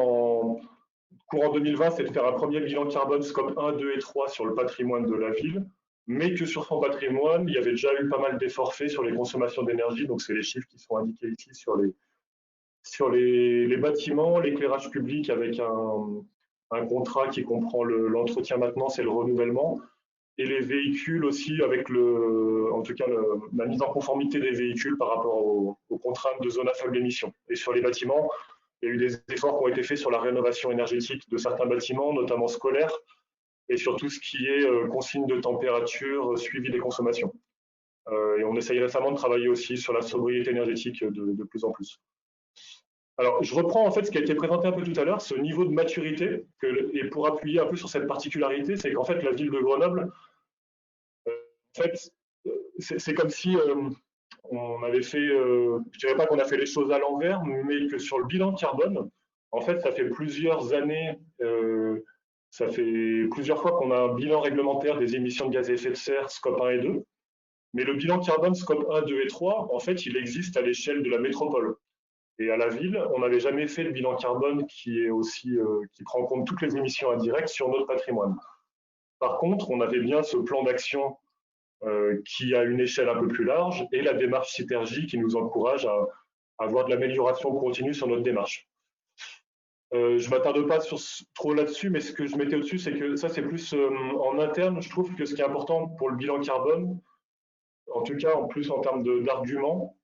courant 2020, c'est de faire un premier bilan carbone scope 1, 2 et 3 sur le patrimoine de la ville, mais que sur son patrimoine, il y avait déjà eu pas mal d'efforts faits sur les consommations d'énergie. Donc, c'est les chiffres qui sont indiqués ici sur les bâtiments, l'éclairage public avec un contrat qui comprend l'entretien maintenance et le renouvellement, et les véhicules aussi avec la mise en conformité des véhicules par rapport aux contraintes de zone à faible émission. Et sur les bâtiments, Il y a eu des efforts qui ont été faits sur la rénovation énergétique de certains bâtiments, notamment scolaires, et sur tout ce qui est consigne de température, suivi des consommations. Et on essaye récemment de travailler aussi sur la sobriété énergétique de plus en plus. Alors, je reprends en fait ce qui a été présenté un peu tout à l'heure, ce niveau de maturité, et pour appuyer un peu sur cette particularité, c'est qu'en fait, la ville de Grenoble, en fait, c'est comme si on avait fait, je dirais pas qu'on a fait les choses à l'envers, mais que sur le bilan carbone, en fait, ça fait plusieurs années, ça fait plusieurs fois qu'on a un bilan réglementaire des émissions de gaz à effet de serre, scope 1 et 2. Mais le bilan carbone scope 1, 2 et 3, en fait, il existe à l'échelle de la métropole. Et à la ville, on n'avait jamais fait le bilan carbone qui est aussi, qui prend en compte toutes les émissions indirectes sur notre patrimoine. Par contre, on avait bien ce plan d'action qui a une échelle un peu plus large et la démarche Sytergie qui nous encourage à avoir de l'amélioration continue sur notre démarche. Je ne m'attarde pas trop là-dessus, mais ce que je mettais au-dessus, c'est que ça, c'est plus en interne. Je trouve que ce qui est important pour le bilan carbone, en tout cas en plus en termes d'arguments,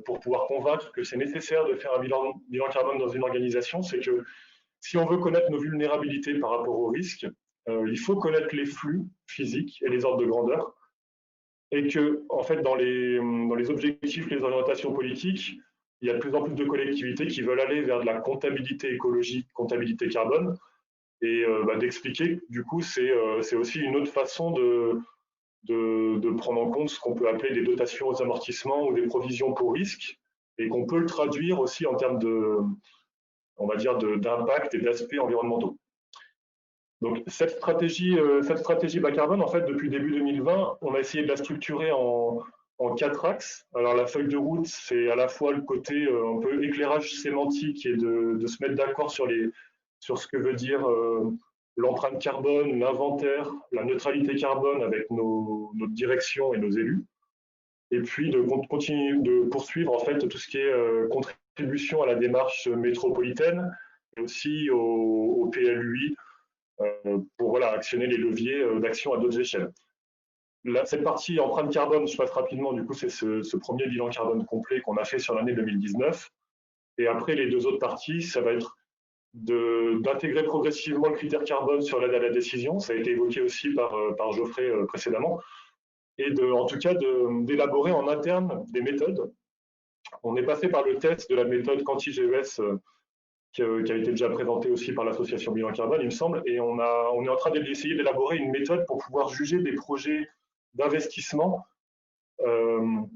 pour pouvoir convaincre que c'est nécessaire de faire un bilan carbone dans une organisation, c'est que si on veut connaître nos vulnérabilités par rapport aux risques, il faut connaître les flux physiques et les ordres de grandeur, et que, en fait, dans les objectifs, les orientations politiques, il y a de plus en plus de collectivités qui veulent aller vers de la comptabilité écologique, comptabilité carbone, et d'expliquer que, du coup, c'est aussi une autre façon de prendre en compte ce qu'on peut appeler des dotations aux amortissements ou des provisions pour risque, et qu'on peut le traduire aussi en termes on va dire, d'impact et d'aspects environnementaux. Donc cette stratégie bas carbone, en fait, depuis début 2020, on a essayé de la structurer en 4 axes. Alors la feuille de route, c'est à la fois le côté un peu éclairage sémantique et de se mettre d'accord sur ce que veut dire l'empreinte carbone, l'inventaire, la neutralité carbone avec notre direction et nos élus. Et puis de continuer de poursuivre en fait tout ce qui est contribution à la démarche métropolitaine et aussi au PLUI pour voilà, actionner les leviers d'action à d'autres échelles. Cette partie empreinte carbone, je passe rapidement, du coup, c'est ce premier bilan carbone complet qu'on a fait sur l'année 2019. Et après, les deux autres parties, ça va être d'intégrer progressivement le critère carbone sur l'aide à la décision. Ça a été évoqué aussi par Geoffrey précédemment. Et en tout cas, d'élaborer en interne des méthodes. On est passé par le test de la méthode Quanti-GES qui a été déjà présenté aussi par l'association Bilan Carbone, il me semble, et on est en train d'essayer d'élaborer une méthode pour pouvoir juger des projets d'investissement, en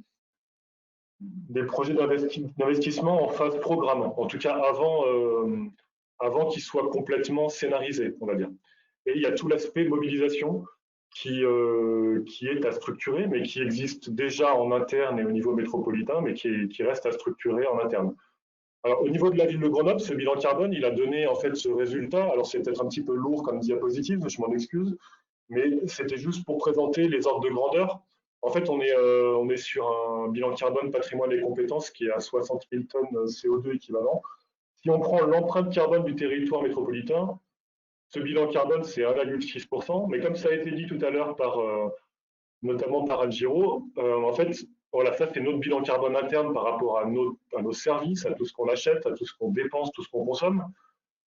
phase programme, en tout cas avant qu'ils soient complètement scénarisés, on va dire. Et il y a tout l'aspect mobilisation qui est à structurer, mais qui existe déjà en interne et au niveau métropolitain, mais qui reste à structurer en interne. Alors, au niveau de la ville de Grenoble, ce bilan carbone, il a donné en fait ce résultat. Alors, c'est peut-être un petit peu lourd comme diapositive, je m'en excuse, mais c'était juste pour présenter les ordres de grandeur. En fait, on est sur un bilan carbone patrimoine et compétences qui est à 60 000 tonnes CO2 équivalent. Si on prend l'empreinte carbone du territoire métropolitain, ce bilan carbone, c'est 1,6%. Mais comme ça a été dit tout à l'heure notamment par Anne Giraud, en fait, voilà, ça c'est notre bilan carbone interne par rapport à nos services, à tout ce qu'on achète, à tout ce qu'on dépense, tout ce qu'on consomme.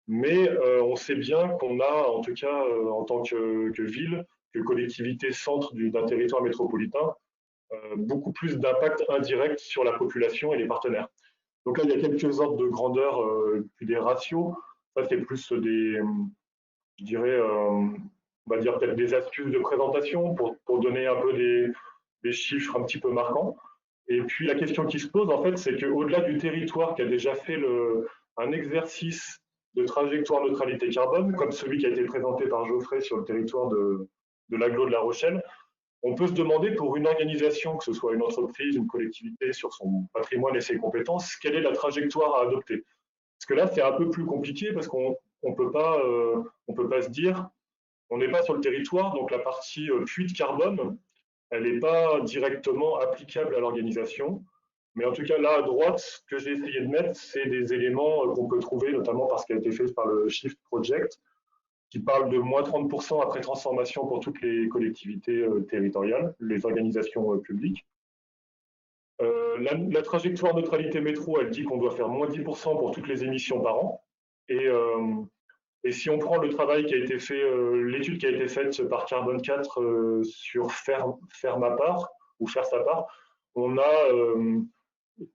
Mais on sait bien qu'on a, en tout cas en tant que ville, que collectivité centre d'un territoire métropolitain, beaucoup plus d'impact indirect sur la population et les partenaires. Donc là, il y a quelques ordres de grandeur, puis des ratios. Ça, c'est plus je dirais, on va dire peut-être des astuces de présentation pour donner un peu des chiffres un petit peu marquants. Et puis la question qui se pose, en fait, c'est qu'au-delà du territoire qui a déjà fait un exercice de trajectoire neutralité carbone, comme celui qui a été présenté par Geoffrey sur le territoire de l'agglo de La Rochelle, on peut se demander pour une organisation, que ce soit une entreprise, une collectivité, sur son patrimoine et ses compétences, quelle est la trajectoire à adopter. Parce que là, c'est un peu plus compliqué parce qu'on ne peut pas se dire, on n'est pas sur le territoire, donc la partie fuite carbone, elle n'est pas directement applicable à l'organisation. Mais en tout cas, là, à droite, ce que j'ai essayé de mettre, c'est des éléments qu'on peut trouver, notamment parce qu'il a été fait par le Shift Project, qui parle de moins 30% après transformation pour toutes les collectivités territoriales, les organisations publiques. La trajectoire neutralité métro, elle dit qu'on doit faire moins 10% pour toutes les émissions par an. Et si on prend le travail qui a été fait, l'étude qui a été faite par Carbone 4 sur faire ma part ou faire sa part, on a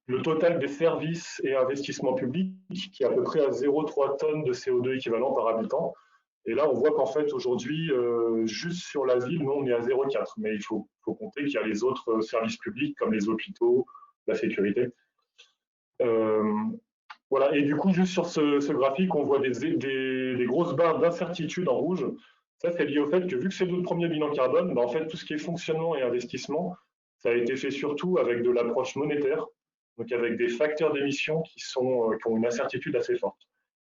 le total des services et investissements publics qui est à peu près à 0,3 tonnes de CO2 équivalent par habitant. Et là, on voit qu'en fait, aujourd'hui, juste sur la ville, nous, on est à 0,4. Mais il faut compter qu'il y a les autres services publics, comme les hôpitaux, la sécurité. Voilà. Et du coup, juste sur ce graphique, on voit des grosses barres d'incertitude en rouge. Ça, c'est lié au fait que vu que c'est notre premier bilan carbone, en fait, tout ce qui est fonctionnement et investissement, ça a été fait surtout avec de l'approche monétaire, donc avec des facteurs d'émission qui ont une incertitude assez forte.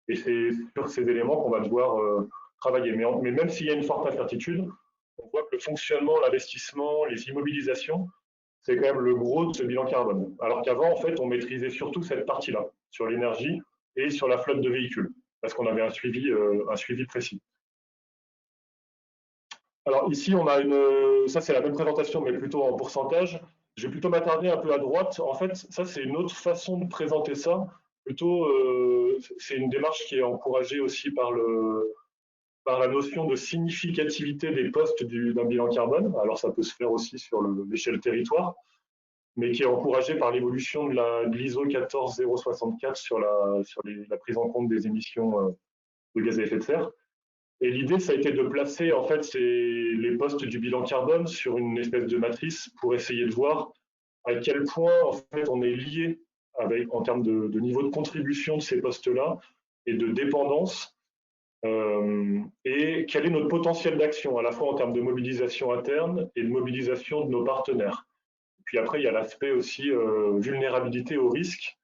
Et c'est sur ces éléments qu'on va devoir travailler. Mais même s'il y a une forte incertitude, on voit que le fonctionnement, l'investissement, les immobilisations, c'est quand même le gros de ce bilan carbone. Alors qu'avant, en fait, on maîtrisait surtout cette partie-là, sur l'énergie et sur la flotte de véhicules, parce qu'on avait un suivi précis. Alors ici, on a ça c'est la même présentation, mais plutôt en pourcentage. Je vais plutôt m'attarder un peu à droite. En fait, ça c'est une autre façon de présenter ça. Plutôt, c'est une démarche qui est encouragée aussi par la notion de significativité des postes d'un bilan carbone. Alors ça peut se faire aussi sur l'échelle territoire, mais qui est encouragée par l'évolution de l'ISO 14064 sur la prise en compte des émissions de gaz à effet de serre. Et l'idée, ça a été de placer en fait les postes du bilan carbone sur une espèce de matrice pour essayer de voir à quel point en fait on est lié en termes de niveau de contribution de ces postes-là et de dépendance, et quel est notre potentiel d'action à la fois en termes de mobilisation interne et de mobilisation de nos partenaires. Puis après, il y a l'aspect aussi vulnérabilité au risque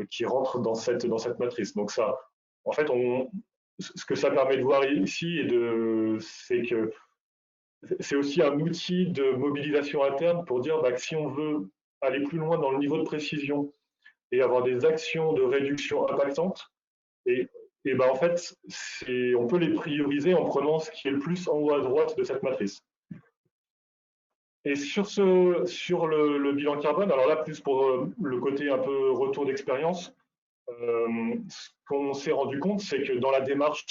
qui rentre dans cette matrice. Donc ça, en fait, ce que ça permet de voir ici, c'est que c'est aussi un outil de mobilisation interne pour dire que si on veut aller plus loin dans le niveau de précision et avoir des actions de réduction impactantes, et en fait, on peut les prioriser en prenant ce qui est le plus en haut à droite de cette matrice. Et sur le bilan carbone, alors là, plus pour le côté un peu retour d'expérience, ce qu'on s'est rendu compte, c'est que dans la démarche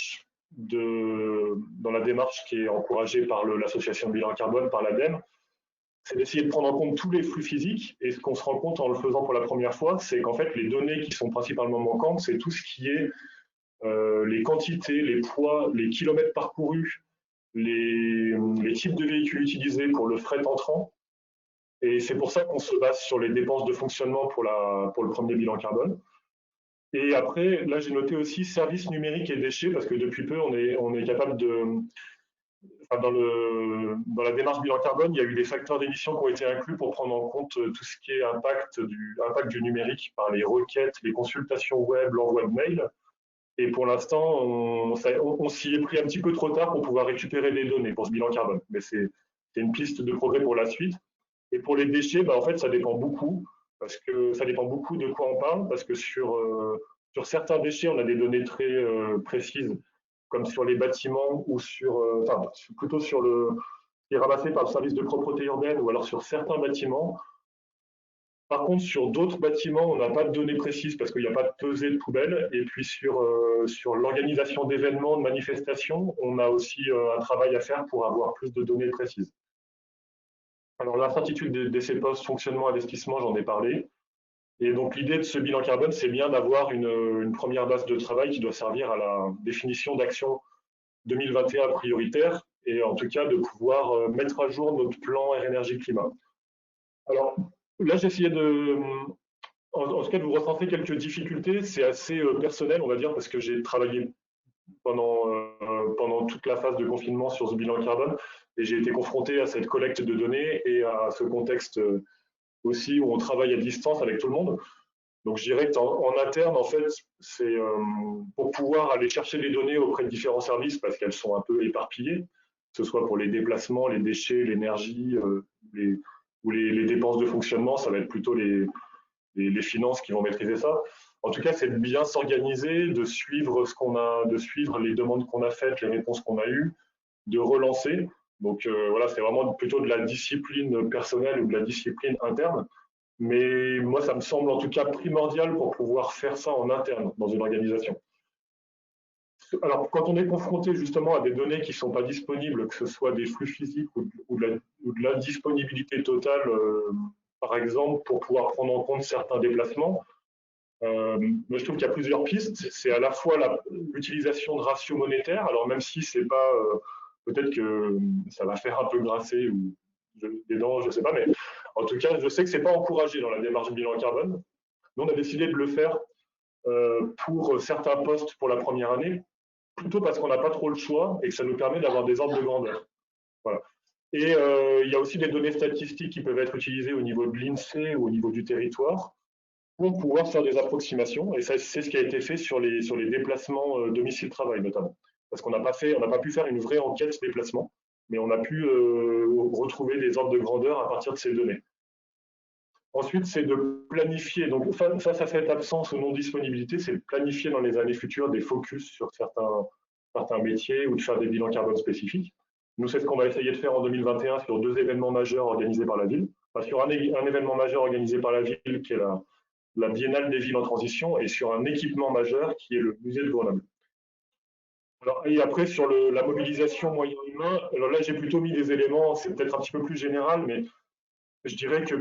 qui est encouragée par l'association Bilan Carbone, par l'ADEME, c'est d'essayer de prendre en compte tous les flux physiques. Et ce qu'on se rend compte en le faisant pour la première fois, c'est qu'en fait, les données qui sont principalement manquantes, c'est tout ce qui est les quantités, les poids, les kilomètres parcourus, les types de véhicules utilisés pour le fret entrant. Et c'est pour ça qu'on se base sur les dépenses de fonctionnement pour le premier bilan carbone. Et après, là, j'ai noté aussi services numériques et déchets, parce que depuis peu, on est capable dans la démarche bilan carbone, il y a eu des facteurs d'émission qui ont été inclus pour prendre en compte tout ce qui est impact du numérique par les requêtes, les consultations web, l'envoi de mails. Et pour l'instant, on s'y est pris un petit peu trop tard pour pouvoir récupérer les données pour ce bilan carbone. Mais c'est une piste de progrès pour la suite. Et pour les déchets, en fait, ça dépend beaucoup. Parce que ça dépend beaucoup de quoi on parle, parce que sur certains déchets, on a des données très précises, comme sur les bâtiments ou plutôt sur ce qui est ramassé par le service de propreté urbaine ou alors sur certains bâtiments. Par contre, sur d'autres bâtiments, on n'a pas de données précises parce qu'il n'y a pas de pesée de poubelle. Et puis sur l'organisation d'événements, de manifestations, on a aussi un travail à faire pour avoir plus de données précises. Alors l'incertitude de ces postes, fonctionnement, investissement, j'en ai parlé. Et donc l'idée de ce bilan carbone, c'est bien d'avoir une première base de travail qui doit servir à la définition d'actions 2021 prioritaires et en tout cas de pouvoir mettre à jour notre plan Air Énergie Climat. Alors là, j'ai essayé en tout cas de vous recenser quelques difficultés. C'est assez personnel, on va dire, parce que j'ai travaillé pendant toute la phase de confinement sur ce bilan carbone et j'ai été confronté à cette collecte de données et à ce contexte aussi où on travaille à distance avec tout le monde. Donc je dirais qu'en interne, en fait, c'est pour pouvoir aller chercher les données auprès de différents services parce qu'elles sont un peu éparpillées, que ce soit pour les déplacements, les déchets, l'énergie ou les dépenses de fonctionnement, ça va être plutôt les finances qui vont maîtriser ça. En tout cas, c'est de bien s'organiser, de suivre de suivre les demandes qu'on a faites, les réponses qu'on a eues, de relancer. Donc voilà, c'est vraiment plutôt de la discipline personnelle ou de la discipline interne. Mais moi, ça me semble en tout cas primordial pour pouvoir faire ça en interne dans une organisation. Alors, quand on est confronté justement à des données qui ne sont pas disponibles, que ce soit des flux physiques ou de l'indisponibilité totale, par exemple, pour pouvoir prendre en compte certains déplacements, mais je trouve qu'il y a plusieurs pistes. C'est à la fois l'utilisation de ratios monétaires, alors même si c'est pas, peut-être que ça va faire un peu grasser ou des dents, je ne sais pas, mais en tout cas, je sais que c'est pas encouragé dans la démarche bilan carbone. Nous, on a décidé de le faire pour certains postes pour la première année, plutôt parce qu'on n'a pas trop le choix et que ça nous permet d'avoir des ordres de grandeur. Voilà. Et il y a aussi des données statistiques qui peuvent être utilisées au niveau de l'INSEE ou au niveau du territoire pour pouvoir faire des approximations. Et ça, c'est ce qui a été fait sur les déplacements domicile-travail notamment. Parce qu'on n'a pas pu faire une vraie enquête déplacement, mais on a pu retrouver des ordres de grandeur à partir de ces données. Ensuite, c'est de planifier. Donc, face à cette absence ou non-disponibilité, c'est de planifier dans les années futures des focus sur certains métiers ou de faire des bilans carbone spécifiques. Nous, c'est ce qu'on va essayer de faire en 2021 sur 2 événements majeurs organisés par la ville. Enfin, sur un événement majeur organisé par la ville qui est la Biennale des villes en transition et sur un équipement majeur qui est le musée de Grenoble. Alors, et après, sur la mobilisation moyen humain, alors là, j'ai plutôt mis des éléments, c'est peut-être un petit peu plus général, mais je dirais que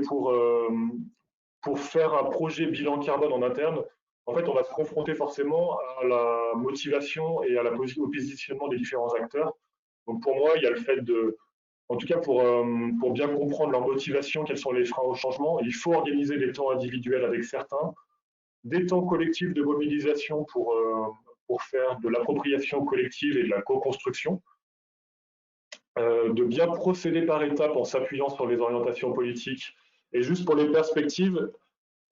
pour faire un projet bilan carbone en interne, en fait, on va se confronter forcément à la motivation et au positionnement des différents acteurs. Donc pour moi, il y a le fait en tout cas pour bien comprendre leur motivation, quels sont les freins au changement, il faut organiser des temps individuels avec certains, des temps collectifs de mobilisation pour faire de l'appropriation collective et de la co-construction, de bien procéder par étapes en s'appuyant sur les orientations politiques. Et juste pour les perspectives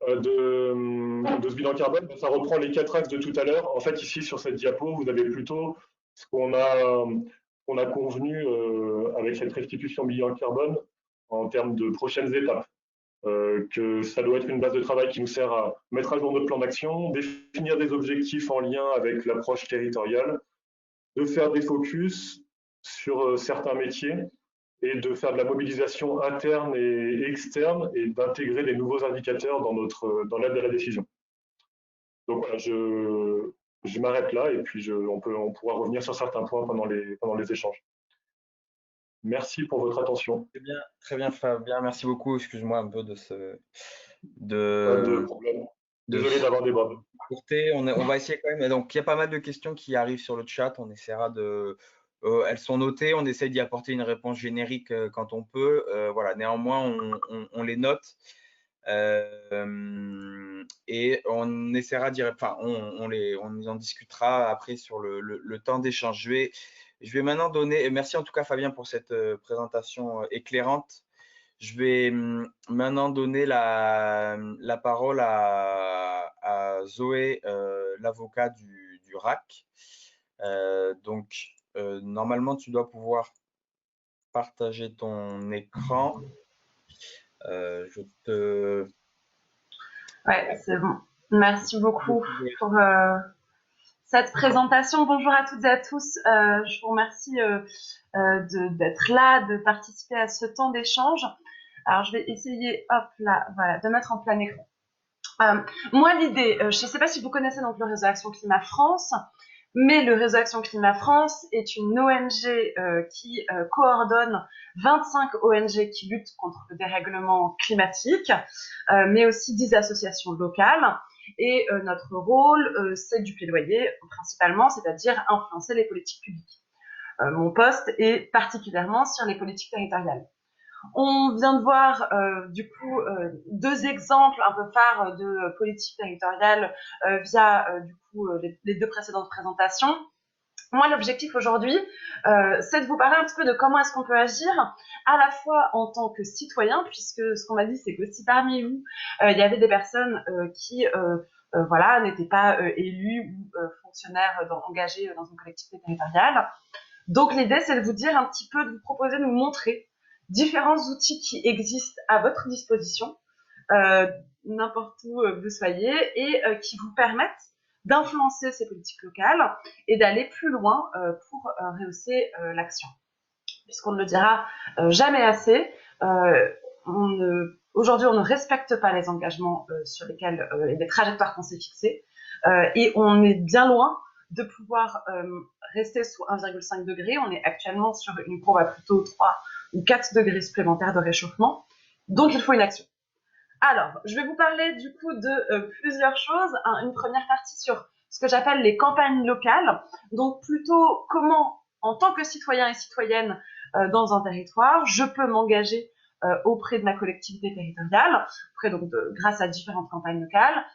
de ce bilan carbone, ça reprend les 4 axes de tout à l'heure. En fait, ici, sur cette diapo, vous avez plutôt ce qu'on a convenu avec cette restitution bilan carbone en termes de prochaines étapes. Que ça doit être une base de travail qui nous sert à mettre à jour notre plan d'action, définir des objectifs en lien avec l'approche territoriale, de faire des focus sur certains métiers et de faire de la mobilisation interne et externe et d'intégrer des nouveaux indicateurs dans l'aide à la décision. Donc voilà, je m'arrête là et puis on pourra revenir sur certains points pendant les échanges. Merci pour votre attention. Très bien Fabien, merci beaucoup. Excuse-moi un peu de Pas de problème. Désolé d'avoir débordé. On va essayer quand même. Donc il y a pas mal de questions qui arrivent sur le chat. On essaiera elles sont notées. On essaie d'y apporter une réponse générique quand on peut. Voilà. Néanmoins, on les note. Et on essaiera on en discutera après sur le temps d'échange. Je vais maintenant donner, merci en tout cas Fabien pour cette présentation éclairante. Je vais maintenant donner la parole à Zoé, l'avocat du RAC. Donc, normalement, tu dois pouvoir partager ton écran. Ouais, c'est bon. Merci beaucoup pour cette présentation. Bonjour à toutes et à tous. Je vous remercie d'être là, de participer à ce temps d'échange. Alors, je vais essayer, hop là, voilà, de mettre en plein écran. Moi, l'idée, je ne sais pas si vous connaissez donc le réseau Action Climat France, mais le réseau Action Climat France est une ONG qui coordonne 25 ONG qui luttent contre le dérèglement climatique, mais aussi 10 associations locales. Et notre rôle, c'est du plaidoyer principalement, c'est-à-dire influencer les politiques publiques. Mon poste est particulièrement sur les politiques territoriales. On vient de voir du coup 2 exemples un peu phares de politique territoriale via du coup les 2 précédentes présentations. Moi, l'objectif aujourd'hui, c'est de vous parler un petit peu de comment est-ce qu'on peut agir à la fois en tant que citoyen, puisque ce qu'on m'a dit, c'est que si parmi vous, il y avait des personnes qui voilà, n'étaient pas élus ou fonctionnaires engagés dans une collectivité territoriale. Donc l'idée, c'est de vous dire un petit peu, de vous proposer de vous montrer différents outils qui existent à votre disposition, n'importe où vous soyez, et qui vous permettent d'influencer ces politiques locales et d'aller plus loin pour rehausser l'action. Puisqu'on ne le dira jamais assez, on ne Aujourd'hui, on ne respecte pas les engagements sur lesquels et les trajectoires qu'on s'est fixées, et on est bien loin de pouvoir rester sous 1,5 degré. On est actuellement sur une courbe à plutôt 3 ou 4 degrés supplémentaires de réchauffement. Donc, il faut une action. Alors, je vais vous parler du coup de plusieurs choses. Une première partie sur ce que j'appelle les campagnes locales. Donc, plutôt comment, en tant que citoyen et citoyenne dans un territoire, je peux m'engager auprès de ma collectivité territoriale, grâce à différentes campagnes locales.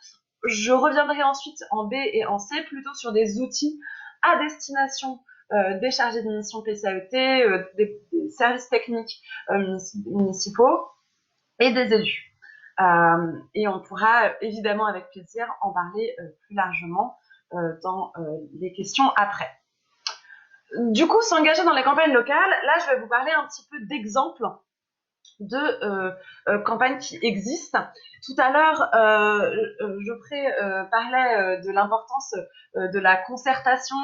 Je reviendrai ensuite en B et en C plutôt sur des outils à destination des chargés de mission PCAET, des services techniques municipaux et des élus. Et on pourra évidemment avec plaisir en parler plus largement dans les questions après. Du coup, s'engager dans les campagnes locales, là je vais vous parler un petit peu d'exemples de campagnes qui existent. Tout à l'heure, Geoffrey parlait de l'importance de la concertation,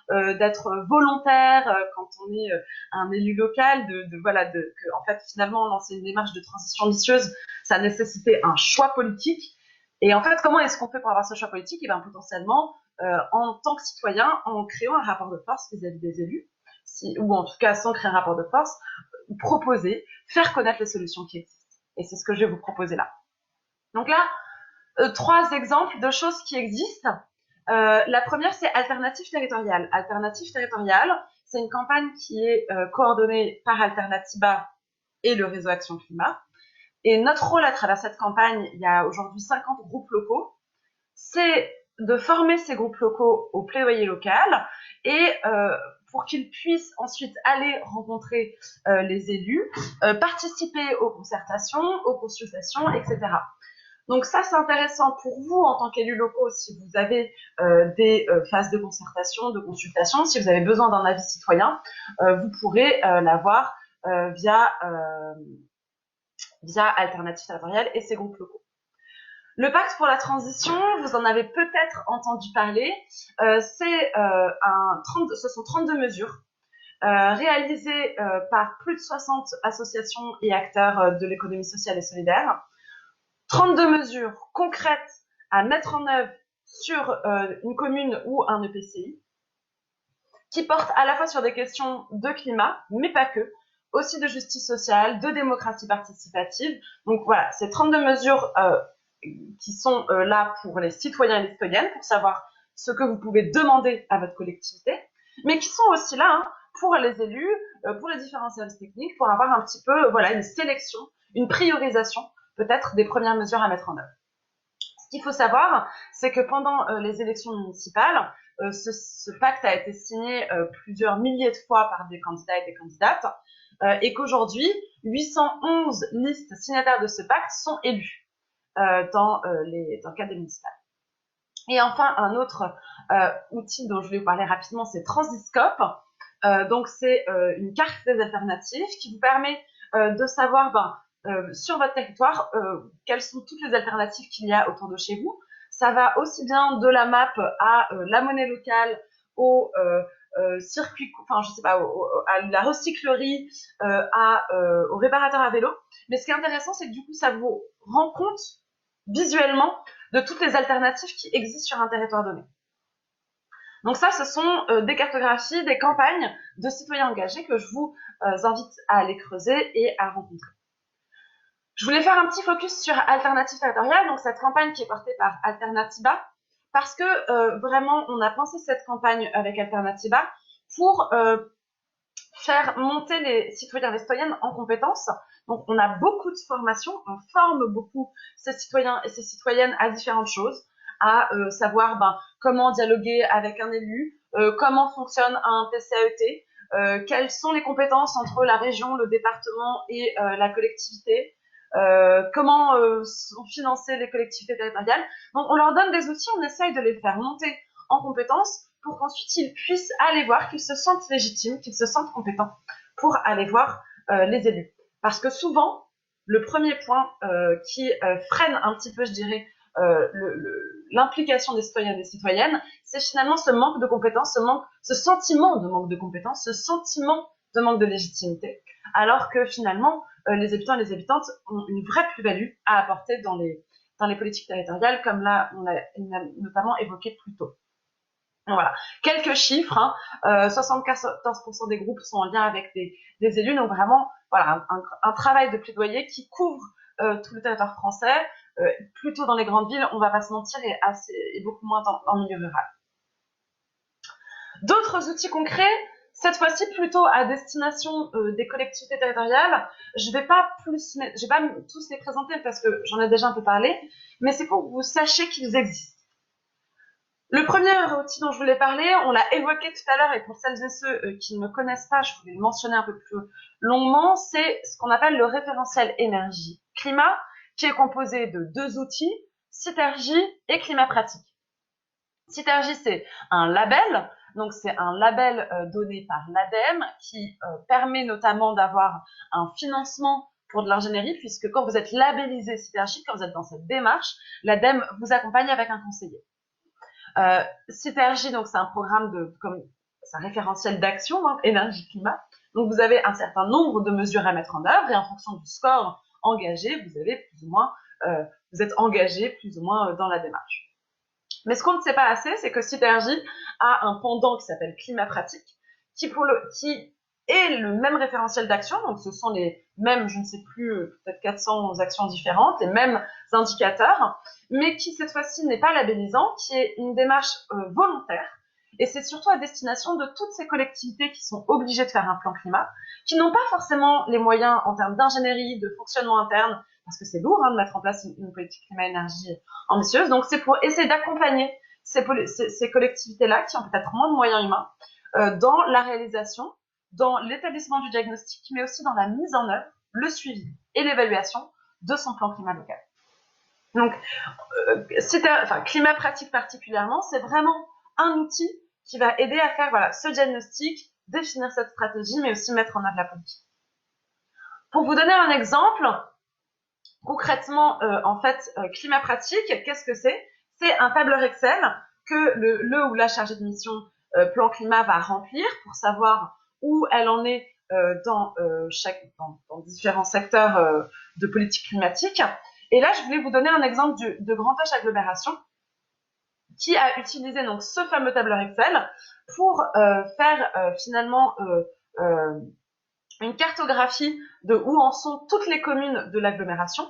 d'être volontaire quand on est un élu local, que en fait finalement lancer une démarche de transition ambitieuse, ça nécessitait un choix politique. Et en fait, comment est-ce qu'on fait pour avoir ce choix politique? Et bien potentiellement, en tant que citoyen, en créant un rapport de force vis-à-vis des élus, ou en tout cas sans créer un rapport de force, proposer, faire connaître les solutions qui existent. Et c'est ce que je vais vous proposer là. Donc là, 3 exemples de choses qui existent. La première, c'est Alternative Territoriale. Alternative Territoriale, c'est une campagne qui est coordonnée par Alternatiba et le réseau Action Climat. Et notre rôle à travers cette campagne, il y a aujourd'hui 50 groupes locaux, c'est de former ces groupes locaux au plaidoyer local et pour qu'ils puissent ensuite aller rencontrer les élus, participer aux concertations, aux consultations, etc. Donc ça, c'est intéressant pour vous en tant qu'élus locaux si vous avez des phases de concertation, de consultation. Si vous avez besoin d'un avis citoyen, vous pourrez l'avoir via Alternative Territoriale et ses groupes locaux. Le pacte pour la transition, vous en avez peut-être entendu parler, ce sont 32 mesures réalisées par plus de 60 associations et acteurs de l'économie sociale et solidaire. 32 mesures concrètes à mettre en œuvre sur une commune ou un EPCI qui portent à la fois sur des questions de climat, mais pas que, aussi de justice sociale, de démocratie participative. Donc voilà, ces 32 mesures qui sont là pour les citoyens et les citoyennes, pour savoir ce que vous pouvez demander à votre collectivité, mais qui sont aussi là pour les élus, pour les différents services techniques, pour avoir un petit peu une sélection, une priorisation peut-être des premières mesures à mettre en œuvre. Ce qu'il faut savoir, c'est que pendant les élections municipales, ce pacte a été signé plusieurs milliers de fois par des candidats et des candidates, et qu'aujourd'hui, 811 listes signataires de ce pacte sont élus dans le cadre des municipales. Et enfin, un autre outil dont je vais vous parler rapidement, c'est Transiscope. Donc, c'est une carte des alternatives qui vous permet de savoir sur votre territoire quelles sont toutes les alternatives qu'il y a autour de chez vous. Ça va aussi bien de la map à la monnaie locale, au circuit, à la recyclerie, au réparateur à vélo. Mais ce qui est intéressant, c'est que du coup, ça vous rend compte visuellement de toutes les alternatives qui existent sur un territoire donné. Donc ça, ce sont des cartographies, des campagnes de citoyens engagés que je vous invite à aller creuser et à rencontrer. Je voulais faire un petit focus sur Alternative Territoriale, donc cette campagne qui est portée par Alternatiba, parce que vraiment, on a pensé cette campagne avec Alternatiba pour faire monter les citoyens et les citoyennes en compétences. Donc, on a beaucoup de formations, on forme beaucoup ces citoyens et ces citoyennes à différentes choses, à savoir comment dialoguer avec un élu, comment fonctionne un PCAET, quelles sont les compétences entre la région, le département et la collectivité, comment sont financées les collectivités territoriales. Donc, on leur donne des outils, on essaye de les faire monter en compétences pour qu'ensuite ils puissent aller voir, qu'ils se sentent légitimes, qu'ils se sentent compétents pour aller voir les élus. Parce que souvent, le premier point qui freine un petit peu, je dirais, l'implication des citoyens et des citoyennes, c'est finalement ce manque de compétences, ce sentiment de manque de compétences, ce sentiment de manque de légitimité. Alors que finalement, les habitants et les habitantes ont une vraie plus-value à apporter dans les politiques territoriales, comme là, on a notamment évoqué plus tôt. Voilà, quelques chiffres, hein. 74% des groupes sont en lien avec des élus, donc vraiment, voilà, un travail de plaidoyer qui couvre tout le territoire français, plutôt dans les grandes villes, on va pas se mentir, et beaucoup moins dans le milieu rural. D'autres outils concrets, cette fois-ci plutôt à destination des collectivités territoriales. Je vais pas tous les présenter parce que j'en ai déjà un peu parlé, mais c'est pour que vous sachiez qu'ils existent. Le premier outil dont je voulais parler, on l'a évoqué tout à l'heure, et pour celles et ceux qui ne me connaissent pas, je voulais le mentionner un peu plus longuement, c'est ce qu'on appelle le référentiel énergie-climat, qui est composé de 2 outils, Citergy et Climat Pratique. Citergy, c'est un label, donc c'est un label donné par l'ADEME qui permet notamment d'avoir un financement pour de l'ingénierie, puisque quand vous êtes labellisé Citergy, quand vous êtes dans cette démarche, l'ADEME vous accompagne avec un conseiller. Citergy, donc c'est un programme c'est un référentiel d'action, hein, énergie-climat. Donc vous avez un certain nombre de mesures à mettre en œuvre, et en fonction du score engagé, vous êtes engagé plus ou moins dans la démarche. Mais ce qu'on ne sait pas assez, c'est que Citergy a un pendant qui s'appelle Climat Pratique, qui est le même référentiel d'action, donc ce sont les mêmes, je ne sais plus, peut-être 400 actions différentes, les mêmes indicateurs, mais qui cette fois-ci n'est pas labellisant, qui est une démarche volontaire, et c'est surtout à destination de toutes ces collectivités qui sont obligées de faire un plan climat, qui n'ont pas forcément les moyens en termes d'ingénierie, de fonctionnement interne, parce que c'est lourd de mettre en place une politique climat-énergie ambitieuse, donc c'est pour essayer d'accompagner ces collectivités-là, qui ont peut-être moins de moyens humains, dans la réalisation, dans l'établissement du diagnostic, mais aussi dans la mise en œuvre, le suivi et l'évaluation de son plan climat local. Donc, Climat Pratique particulièrement, c'est vraiment un outil qui va aider à faire ce diagnostic, définir cette stratégie, mais aussi mettre en œuvre la politique. Pour vous donner un exemple, concrètement, Climat Pratique, qu'est-ce que c'est? C'est un tableur Excel que le ou la chargée de mission plan climat va remplir pour savoir où elle en est dans différents secteurs de politique climatique. Et là, je voulais vous donner un exemple de Grand H Agglomération qui a utilisé donc ce fameux tableur Excel pour faire finalement une cartographie de où en sont toutes les communes de l'agglomération.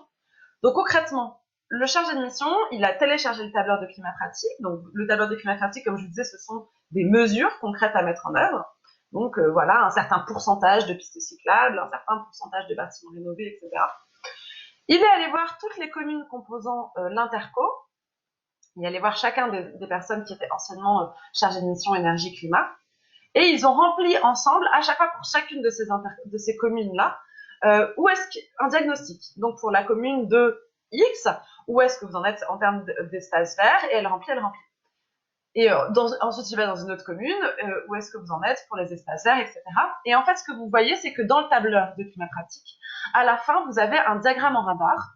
Donc concrètement, le chargé de mission, il a téléchargé le tableur de Climat Pratique. Donc le tableur de Climat Pratique, comme je vous disais, ce sont des mesures concrètes à mettre en œuvre. Donc voilà, un certain pourcentage de pistes cyclables, un certain pourcentage de bâtiments rénovés, etc. Il est allé voir toutes les communes composant l'Interco. Il est allé voir chacun des personnes qui étaient anciennement chargées de mission énergie-climat. Et ils ont rempli ensemble, à chaque fois pour chacune de ces communes-là, où est-ce qu'un diagnostic. Donc pour la commune de X, où est-ce que vous en êtes en termes d'espace vert, et elle remplit. Et ensuite, il va dans une autre commune, où est-ce que vous en êtes pour les espaces verts, etc. Et en fait, ce que vous voyez, c'est que dans le tableur de Climat Pratique, à la fin, vous avez un diagramme en radar.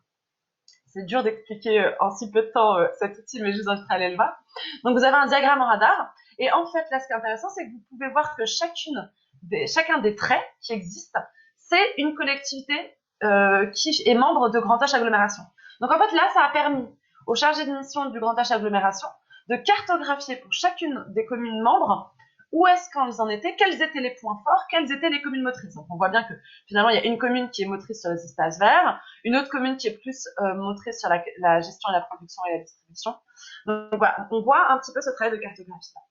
C'est dur d'expliquer en si peu de temps cet outil, mais je vous invite à aller le voir. Donc, vous avez un diagramme en radar. Et en fait, là, ce qui est intéressant, c'est que vous pouvez voir que chacun des traits qui existent, c'est une collectivité qui est membre de Grand H Agglomération. Donc, en fait, là, ça a permis aux chargés de mission du Grand H Agglomération de cartographier pour chacune des communes membres où est-ce qu'elles en étaient, quels étaient les points forts, quelles étaient les communes motrices. Donc on voit bien que finalement il y a une commune qui est motrice sur les espaces verts, une autre commune qui est plus motrice sur la gestion et la production et la distribution. Donc voilà, on voit un petit peu ce travail de cartographie là.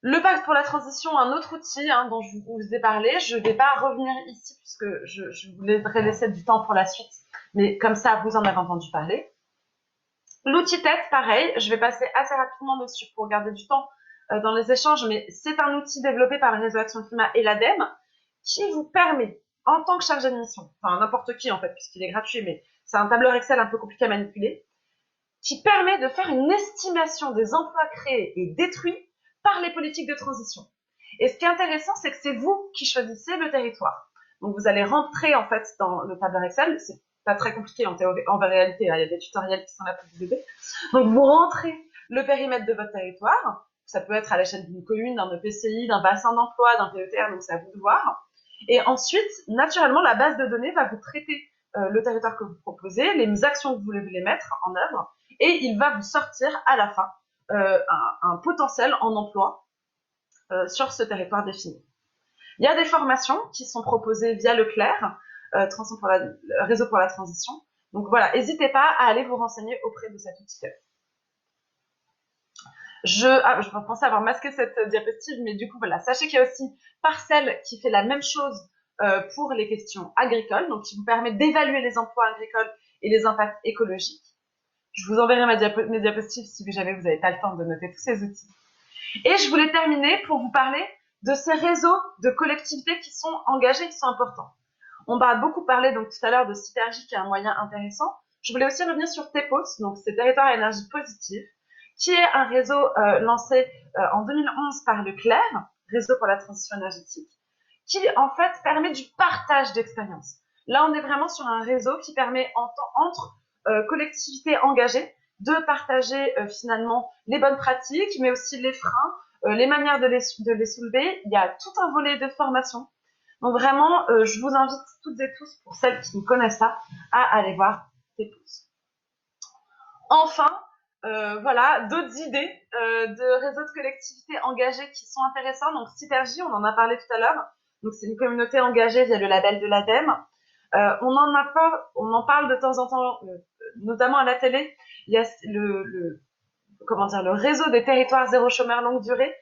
Le pacte pour la transition, un autre outil dont je vous ai parlé, je ne vais pas revenir ici puisque je voudrais laisser du temps pour la suite, mais comme ça vous en avez entendu parler. L'outil tête, pareil, je vais passer assez rapidement dessus pour garder du temps dans les échanges, mais c'est un outil développé par le Réseau Action Climat et l'ADEME qui vous permet, en tant que chargé de mission, enfin n'importe qui en fait, puisqu'il est gratuit, mais c'est un tableur Excel un peu compliqué à manipuler, qui permet de faire une estimation des emplois créés et détruits par les politiques de transition. Et ce qui est intéressant, c'est que c'est vous qui choisissez le territoire. Donc vous allez rentrer en fait dans le tableur Excel, c'est pas très compliqué en réalité, il y a des tutoriels qui sont là pour vous aider. Donc vous rentrez le périmètre de votre territoire, ça peut être à l'échelle d'une commune, d'un EPCI, d'un bassin d'emploi, d'un PETR, donc c'est à vous de voir. Et ensuite, naturellement, la base de données va vous traiter le territoire que vous proposez, les actions que vous voulez mettre en œuvre, et il va vous sortir à la fin un potentiel en emploi sur ce territoire défini. Il y a des formations qui sont proposées via le CLAIR, Réseau pour la transition. Donc voilà, n'hésitez pas à aller vous renseigner auprès de cet outil. Je pensais avoir masqué cette diapositive, mais du coup, voilà. Sachez qu'il y a aussi Parcelle qui fait la même chose pour les questions agricoles, donc qui vous permet d'évaluer les emplois agricoles et les impacts écologiques. Je vous enverrai mes diapositives si jamais vous n'avez pas le temps de noter tous ces outils. Et je voulais terminer pour vous parler de ces réseaux de collectivités qui sont engagés, qui sont importants. On a beaucoup parlé donc tout à l'heure de Synergie, qui est un moyen intéressant. Je voulais aussi revenir sur TEPOS, donc c'est Territoire à énergie positive, qui est un réseau lancé en 2011 par le CLAIR, Réseau pour la transition énergétique, qui en fait permet du partage d'expériences. Là, on est vraiment sur un réseau qui permet entre collectivités engagées de partager finalement les bonnes pratiques, mais aussi les freins, les manières de les soulever. Il y a tout un volet de formation. Donc vraiment, je vous invite toutes et tous, pour celles qui ne connaissent pas, à aller voir TEPOS. Enfin, voilà, d'autres idées de réseaux de collectivités engagées qui sont intéressants. Donc Synergie, on en a parlé tout à l'heure. Donc c'est une communauté engagée via le label de l'ADEME. On en parle de temps en temps, notamment à la télé. Il y a le réseau des territoires zéro chômeur longue durée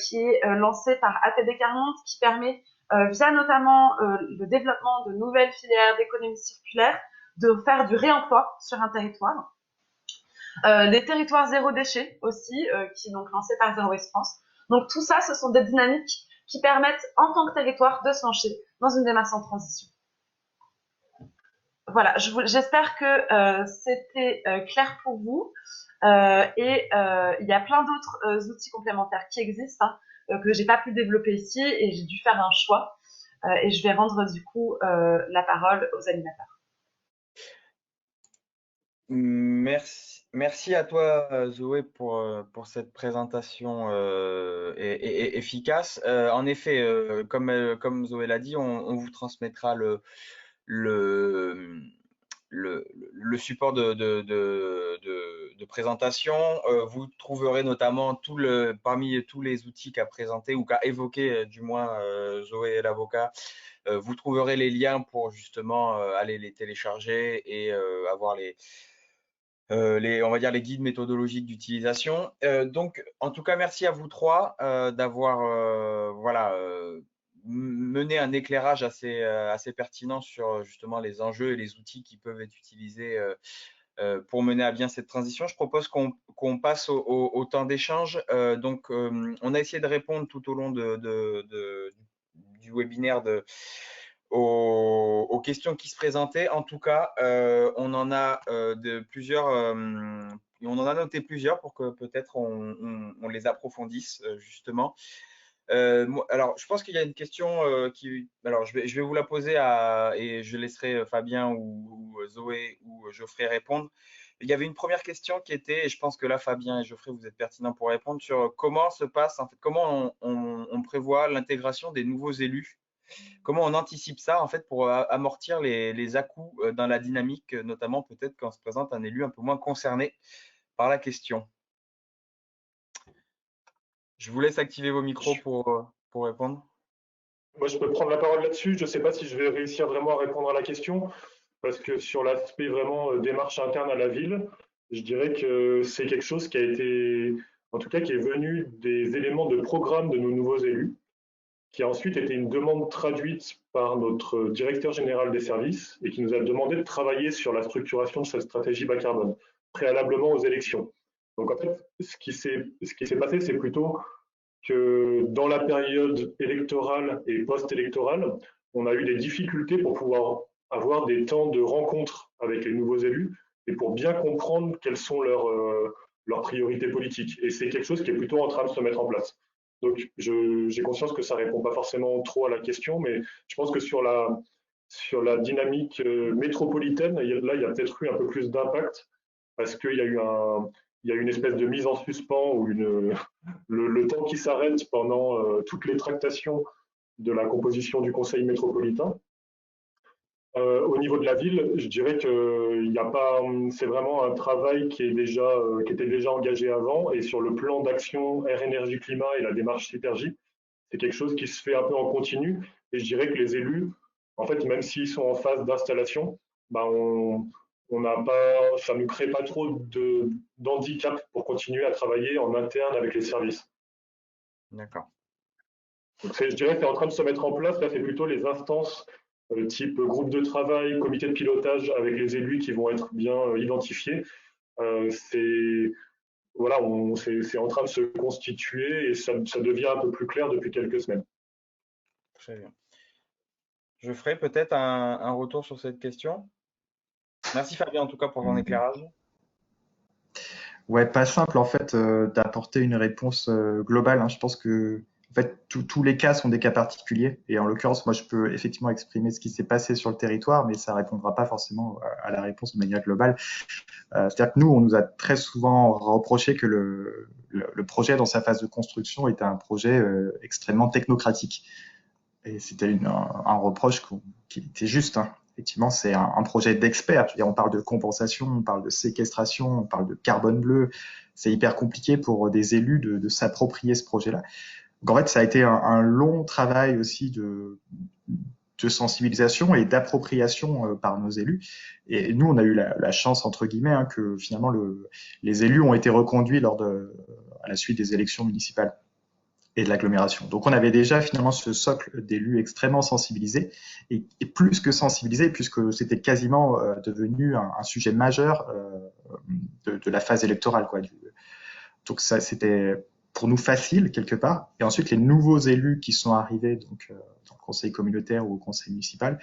qui est lancé par ATD Carmonte, qui permet via notamment le développement de nouvelles filières d'économie circulaire de faire du réemploi sur un territoire. Des territoires zéro déchet aussi, qui est donc lancé par Zero Waste France. Donc tout ça, ce sont des dynamiques qui permettent en tant que territoire de s'enchaîner dans une démarche en transition. Voilà, j'espère que c'était clair pour vous. Et il y a plein d'autres outils complémentaires qui existent, que j'ai pas pu développer ici, et j'ai dû faire un choix. Et je vais rendre du coup la parole aux animateurs. Merci à toi, Zoé, pour cette présentation efficace. En effet, comme Zoé l'a dit, on vous transmettra le support de présentation. Vous trouverez notamment parmi tous les outils qu'a présenté ou qu'a évoqué du moins Zoé l'avocat, vous trouverez les liens pour justement aller les télécharger et avoir on va dire les guides méthodologiques d'utilisation. Donc, en tout cas, merci à vous trois d'avoir mené un éclairage assez pertinent sur justement les enjeux et les outils qui peuvent être utilisés pour mener à bien cette transition. Je propose qu'on passe au temps d'échange. Donc, on a essayé de répondre tout au long du webinaire aux questions qui se présentaient. En tout cas, on en a on en a noté plusieurs pour que peut-être on les approfondisse justement. Alors, je pense qu'il y a une question alors je vais vous la poser et je laisserai Fabien ou Zoé ou Geoffrey répondre. Il y avait une première question qui était, et je pense que là, Fabien et Geoffrey, vous êtes pertinents pour répondre, sur comment se passe, en fait, comment on prévoit l'intégration des nouveaux élus. Comment on anticipe ça, en fait, pour amortir les à-coups dans la dynamique, notamment peut-être quand se présente un élu un peu moins concerné par la question. Je vous laisse activer vos micros pour répondre. Moi, je peux prendre la parole là-dessus. Je ne sais pas si je vais réussir vraiment à répondre à la question, parce que sur l'aspect vraiment démarche interne à la ville, je dirais que c'est quelque chose qui a été, en tout cas, qui est venu des éléments de programme de nos nouveaux élus, qui a ensuite été une demande traduite par notre directeur général des services et qui nous a demandé de travailler sur la structuration de cette stratégie bas carbone, préalablement aux élections. Donc en fait, ce qui s'est passé, c'est plutôt que dans la période électorale et post-électorale, on a eu des difficultés pour pouvoir avoir des temps de rencontre avec les nouveaux élus et pour bien comprendre quelles sont leurs priorités politiques. Et c'est quelque chose qui est plutôt en train de se mettre en place. Donc j'ai conscience que ça ne répond pas forcément trop à la question, mais je pense que sur la dynamique métropolitaine, là, il y a peut-être eu un peu plus d'impact parce qu'il y a eu une espèce de mise en suspens ou le temps qui s'arrête pendant toutes les tractations de la composition du conseil métropolitain. Au niveau de la ville, je dirais que il y a pas, c'est vraiment un travail qui était déjà engagé avant, et sur le plan d'action Air Énergie Climat et la démarche Sypergie, c'est quelque chose qui se fait un peu en continu. Et je dirais que les élus, en fait, même s'ils sont en phase d'installation, bah on n'a pas, ça ne crée pas trop d'handicap pour continuer à travailler en interne avec les services. D'accord. Donc je dirais que c'est en train de se mettre en place. Là, c'est plutôt les instances type groupe de travail, comité de pilotage avec les élus qui vont être bien identifiés. C'est voilà, c'est en train de se constituer et ça devient un peu plus clair depuis quelques semaines. Très bien. Je ferai peut-être un retour sur cette question. Merci Fabien en tout cas pour ton éclairage. Ouais, pas simple en fait d'apporter une réponse globale, hein. Je pense que en fait tous les cas sont des cas particuliers et en l'occurrence moi je peux effectivement exprimer ce qui s'est passé sur le territoire, mais ça répondra pas forcément à la réponse de manière globale. C'est-à-dire que nous on nous a très souvent reproché que le projet dans sa phase de construction était un projet extrêmement technocratique et c'était un reproche qui était juste, hein. Effectivement, c'est un projet d'experts. On parle de compensation, on parle de séquestration, on parle de carbone bleu. C'est hyper compliqué pour des élus de s'approprier ce projet-là. Donc en fait, ça a été un long travail aussi de sensibilisation et d'appropriation par nos élus. Et nous, on a eu la chance, entre guillemets, hein, que finalement les élus ont été reconduits à la suite des élections municipales et de l'agglomération. Donc on avait déjà finalement ce socle d'élus extrêmement sensibilisés et plus que sensibilisés puisque c'était quasiment devenu un sujet majeur de la phase électorale, quoi. Donc ça c'était pour nous facile quelque part. Et ensuite les nouveaux élus qui sont arrivés donc dans le conseil communautaire ou au conseil municipal,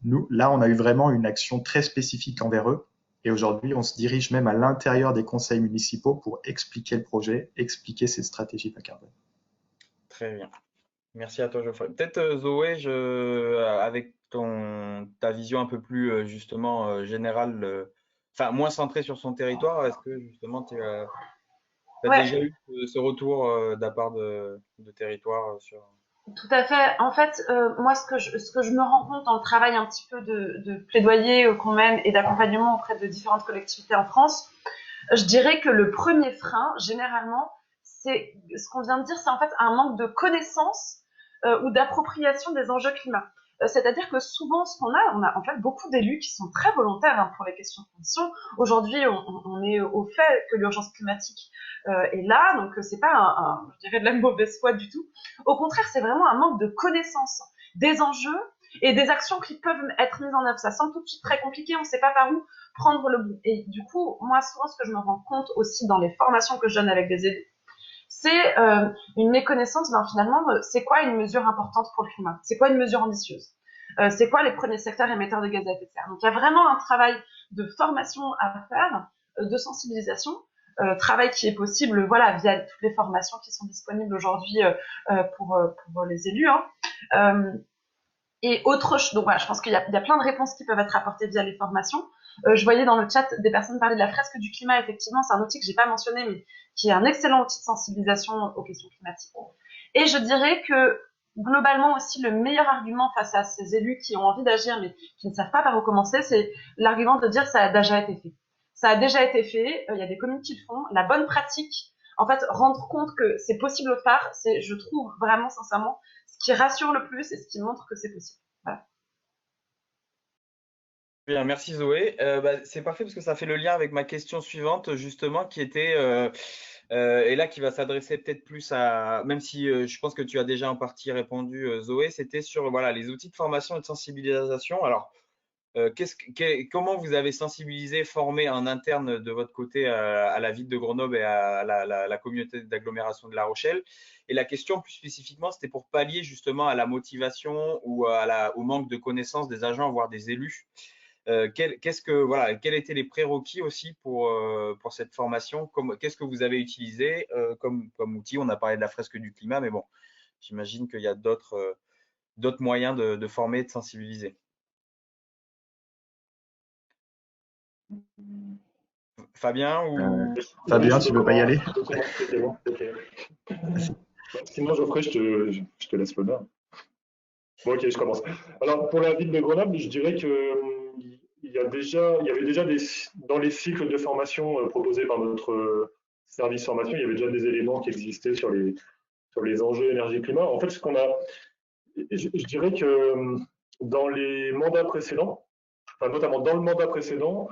nous là on a eu vraiment une action très spécifique envers eux. Et aujourd'hui, on se dirige même à l'intérieur des conseils municipaux pour expliquer le projet, expliquer ces stratégies bas carbone. Très bien. Merci à toi, Geoffrey. Peut-être Zoé, avec ta vision un peu plus justement générale, enfin moins centrée sur son territoire, est-ce que justement tu as Ouais, déjà eu ce retour de la part de territoire sur… tout à fait. En fait, moi, ce que je me rends compte dans le travail un petit peu de plaidoyer qu'on mène et d'accompagnement auprès de différentes collectivités en France, je dirais que le premier frein, généralement, c'est ce qu'on vient de dire, c'est en fait un manque de connaissance ou d'appropriation des enjeux climat. C'est-à-dire que souvent, on a en fait beaucoup d'élus qui sont très volontaires hein, pour les questions de transition. Aujourd'hui, on est au fait que l'urgence climatique est là, donc c'est pas je dirais de la mauvaise foi du tout. Au contraire, c'est vraiment un manque de connaissance des enjeux et des actions qui peuvent être mises en œuvre. Ça semble tout de suite très compliqué, on ne sait pas par où prendre le bout. Et du coup, moi, souvent, ce que je me rends compte aussi dans les formations que je donne avec des élus, c'est une méconnaissance, finalement, c'est quoi une mesure importante pour le climat? C'est quoi une mesure ambitieuse? C'est quoi les premiers secteurs émetteurs de gaz à effet de serre? Donc, il y a vraiment un travail de formation à faire, de sensibilisation, travail qui est possible, voilà, via toutes les formations qui sont disponibles aujourd'hui pour les élus. Hein. Et autre chose, donc voilà, je pense qu'il y a plein de réponses qui peuvent être apportées via les formations. Je voyais dans le chat des personnes parler de la fresque du climat. Effectivement, c'est un outil que j'ai pas mentionné, mais qui est un excellent outil de sensibilisation aux questions climatiques. Et je dirais que globalement aussi, le meilleur argument face à ces élus qui ont envie d'agir mais qui ne savent pas par où commencer, c'est l'argument de dire ça a déjà été fait. Ça a déjà été fait, il y a des communes qui le font. La bonne pratique, en fait, rendre compte que c'est possible autre part, c'est, je trouve vraiment sincèrement, ce qui rassure le plus et ce qui montre que c'est possible. Voilà. Bien, merci Zoé. C'est parfait parce que ça fait le lien avec ma question suivante justement qui était et là qui va s'adresser peut-être plus à, même si je pense que tu as déjà en partie répondu Zoé, c'était sur voilà les outils de formation et de sensibilisation. Alors comment vous avez sensibilisé, formé en interne de votre côté à la ville de Grenoble et à la communauté d'agglomération de La Rochelle? Et la question plus spécifiquement, c'était pour pallier justement à la motivation ou au manque de connaissances des agents, voire des élus. Quels étaient les prérequis aussi pour cette formation? Qu'est-ce que vous avez utilisé comme outil? On a parlé de la fresque du climat, mais bon, j'imagine qu'il y a d'autres moyens de former et de sensibiliser. Fabien ou… Fabien, tu veux pas y aller? Sinon, Geoffrey, je te laisse l'honneur. Bon, ok, je commence. Alors, pour la ville de Grenoble, je dirais que il y avait déjà dans les cycles de formation proposés par notre service formation, il y avait déjà des éléments qui existaient sur les enjeux énergie-climat. En fait, je dirais que dans les mandats précédents, enfin, notamment dans le mandat précédent,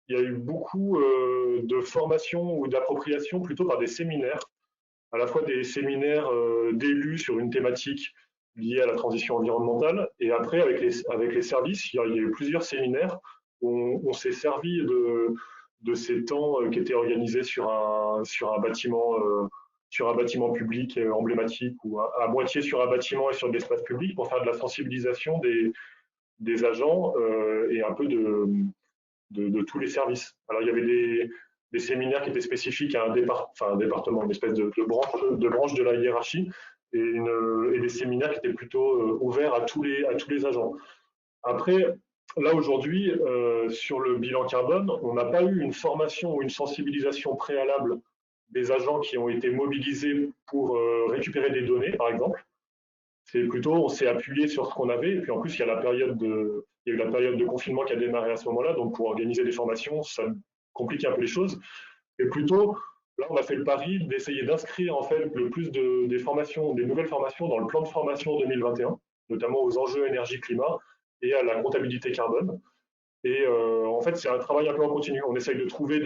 il y a eu beaucoup de formations ou d'appropriation plutôt par des séminaires, à la fois des séminaires d'élus sur une thématique liée à la transition environnementale, et après, avec les services, il y a eu plusieurs séminaires où on s'est servi de ces temps qui étaient organisés sur un bâtiment public emblématique ou à moitié sur un bâtiment et sur de l'espace public pour faire de la sensibilisation des agents et un peu de tous les services. Alors, il y avait des séminaires qui étaient spécifiques à un département, une espèce de branche de la hiérarchie, et des séminaires qui étaient plutôt ouverts à tous les agents. Après, là aujourd'hui, sur le bilan carbone, on n'a pas eu une formation ou une sensibilisation préalable des agents qui ont été mobilisés pour récupérer des données, par exemple. C'est plutôt, on s'est appuyé sur ce qu'on avait, et puis en plus, il y a eu la période de confinement qui a démarré à ce moment-là, donc pour organiser des formations, ça complique un peu les choses. Et plutôt, là, on a fait le pari d'essayer d'inscrire en fait le plus des formations, des nouvelles formations dans le plan de formation 2021, notamment aux enjeux énergie-climat et à la comptabilité carbone. Et en fait, c'est un travail un peu en continu. On essaye de trouver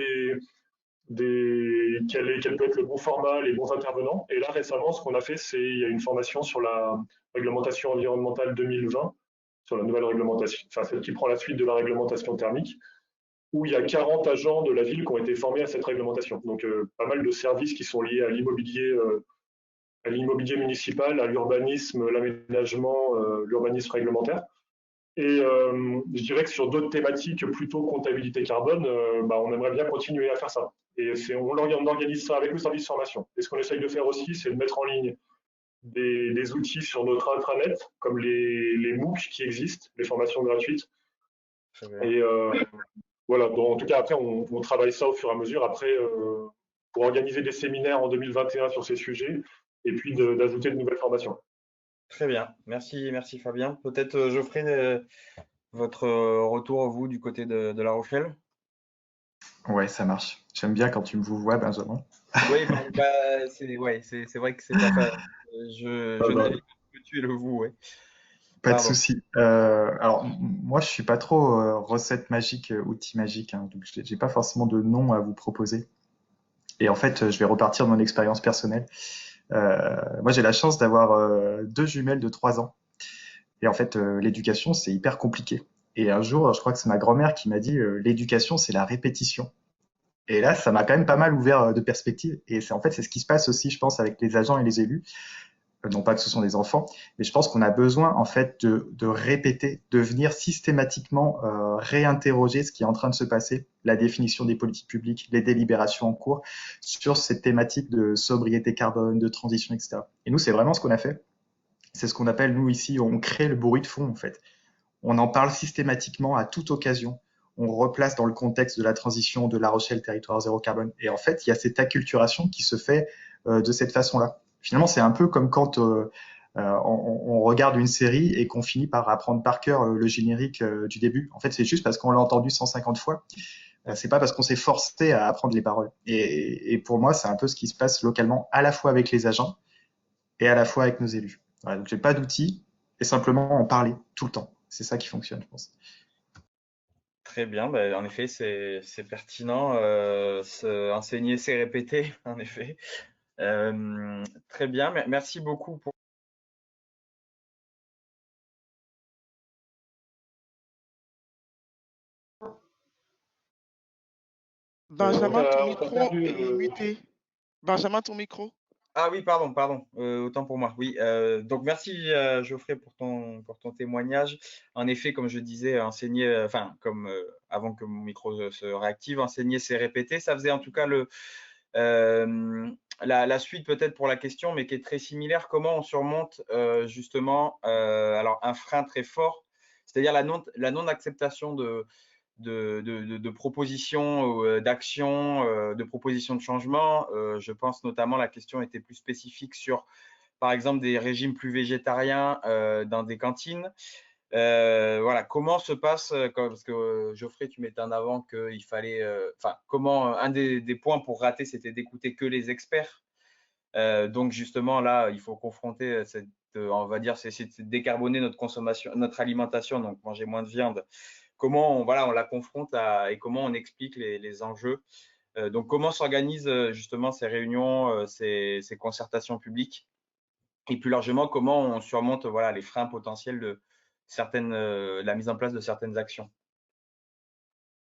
quel peut être le bon format, les bons intervenants. Et là, récemment, ce qu'on a fait, c'est il y a une formation sur la réglementation environnementale 2020, sur la nouvelle réglementation, enfin celle qui prend la suite de la réglementation thermique, où il y a 40 agents de la ville qui ont été formés à cette réglementation. Donc, pas mal de services qui sont liés à l'immobilier municipal, à l'urbanisme, l'aménagement, l'urbanisme réglementaire. Et je dirais que sur d'autres thématiques, plutôt comptabilité carbone, on aimerait bien continuer à faire ça. Et on organise ça avec le service formation. Et ce qu'on essaye de faire aussi, c'est de mettre en ligne des outils sur notre intranet, comme les MOOC qui existent, les formations gratuites. Et voilà, donc, en tout cas, après, on travaille ça au fur et à mesure. Après, pour organiser des séminaires en 2021 sur ces sujets, et puis d'ajouter de nouvelles formations. Très bien, merci Fabien. Peut-être Geoffrey, votre retour, vous, du côté de La Rochelle? Ouais, ça marche. J'aime bien quand tu me vous vois, Benjamin. Oui, c'est vrai que c'est pas. Je navigue que tu es le vous, ouais. Pas de Pardon. souci. Alors, moi, je suis pas trop recette magique, outil magique, hein, donc j'ai pas forcément de nom à vous proposer. Et en fait, je vais repartir de mon expérience personnelle. Moi, j'ai la chance d'avoir 2 jumelles de 3 ans. Et en fait, l'éducation, c'est hyper compliqué. Et un jour, je crois que c'est ma grand-mère qui m'a dit l'éducation, c'est la répétition. Et là, ça m'a quand même pas mal ouvert de perspectives. Et c'est en fait, c'est ce qui se passe aussi, je pense, avec les agents et les élus. Non pas que ce sont des enfants, mais je pense qu'on a besoin en fait de répéter, de venir systématiquement réinterroger ce qui est en train de se passer, la définition des politiques publiques, les délibérations en cours sur cette thématique de sobriété carbone, de transition, etc. Et nous, c'est vraiment ce qu'on a fait. C'est ce qu'on appelle, nous, ici, on crée le bruit de fond, en fait. On en parle systématiquement à toute occasion. On replace dans le contexte de la transition de La Rochelle, territoire zéro carbone. Et en fait, il y a cette acculturation qui se fait de cette façon-là. Finalement, c'est un peu comme quand on regarde une série et qu'on finit par apprendre par cœur le générique du début. En fait, c'est juste parce qu'on l'a entendu 150 fois. C'est pas parce qu'on s'est forcé à apprendre les paroles. Et pour moi, c'est un peu ce qui se passe localement, à la fois avec les agents et à la fois avec nos élus. Voilà, donc j'ai pas d'outils et simplement en parler tout le temps. C'est ça qui fonctionne, je pense. Très bien, en effet, c'est pertinent. Enseigner, c'est répéter, en effet. Très bien, merci beaucoup pour. Benjamin, ton micro est muté. Benjamin, ton micro. Ah oui, pardon, autant pour moi. Oui, donc merci Geoffrey pour ton témoignage. En effet, comme je disais, enseigner, comme avant que mon micro se réactive, enseigner, c'est répéter. Ça faisait en tout cas la suite peut-être pour la question, mais qui est très similaire. Comment on surmonte justement alors un frein très fort, c'est-à-dire la non-acceptation de propositions, d'actions, de propositions de changement. Je pense notamment, la question était plus spécifique sur par exemple des régimes plus végétariens dans des cantines. Voilà, comment se passe, parce que Geoffrey, tu mettais en avant qu'il fallait, comment un des points pour rater, c'était d'écouter que les experts. Donc justement là, il faut confronter on va dire, c'est essayer de décarboner notre consommation, notre alimentation, donc manger moins de viande. Comment on la confronte et comment on explique les enjeux. Donc comment s'organisent justement ces réunions, ces concertations publiques, et plus largement comment on surmonte les freins potentiels de la mise en place de certaines actions.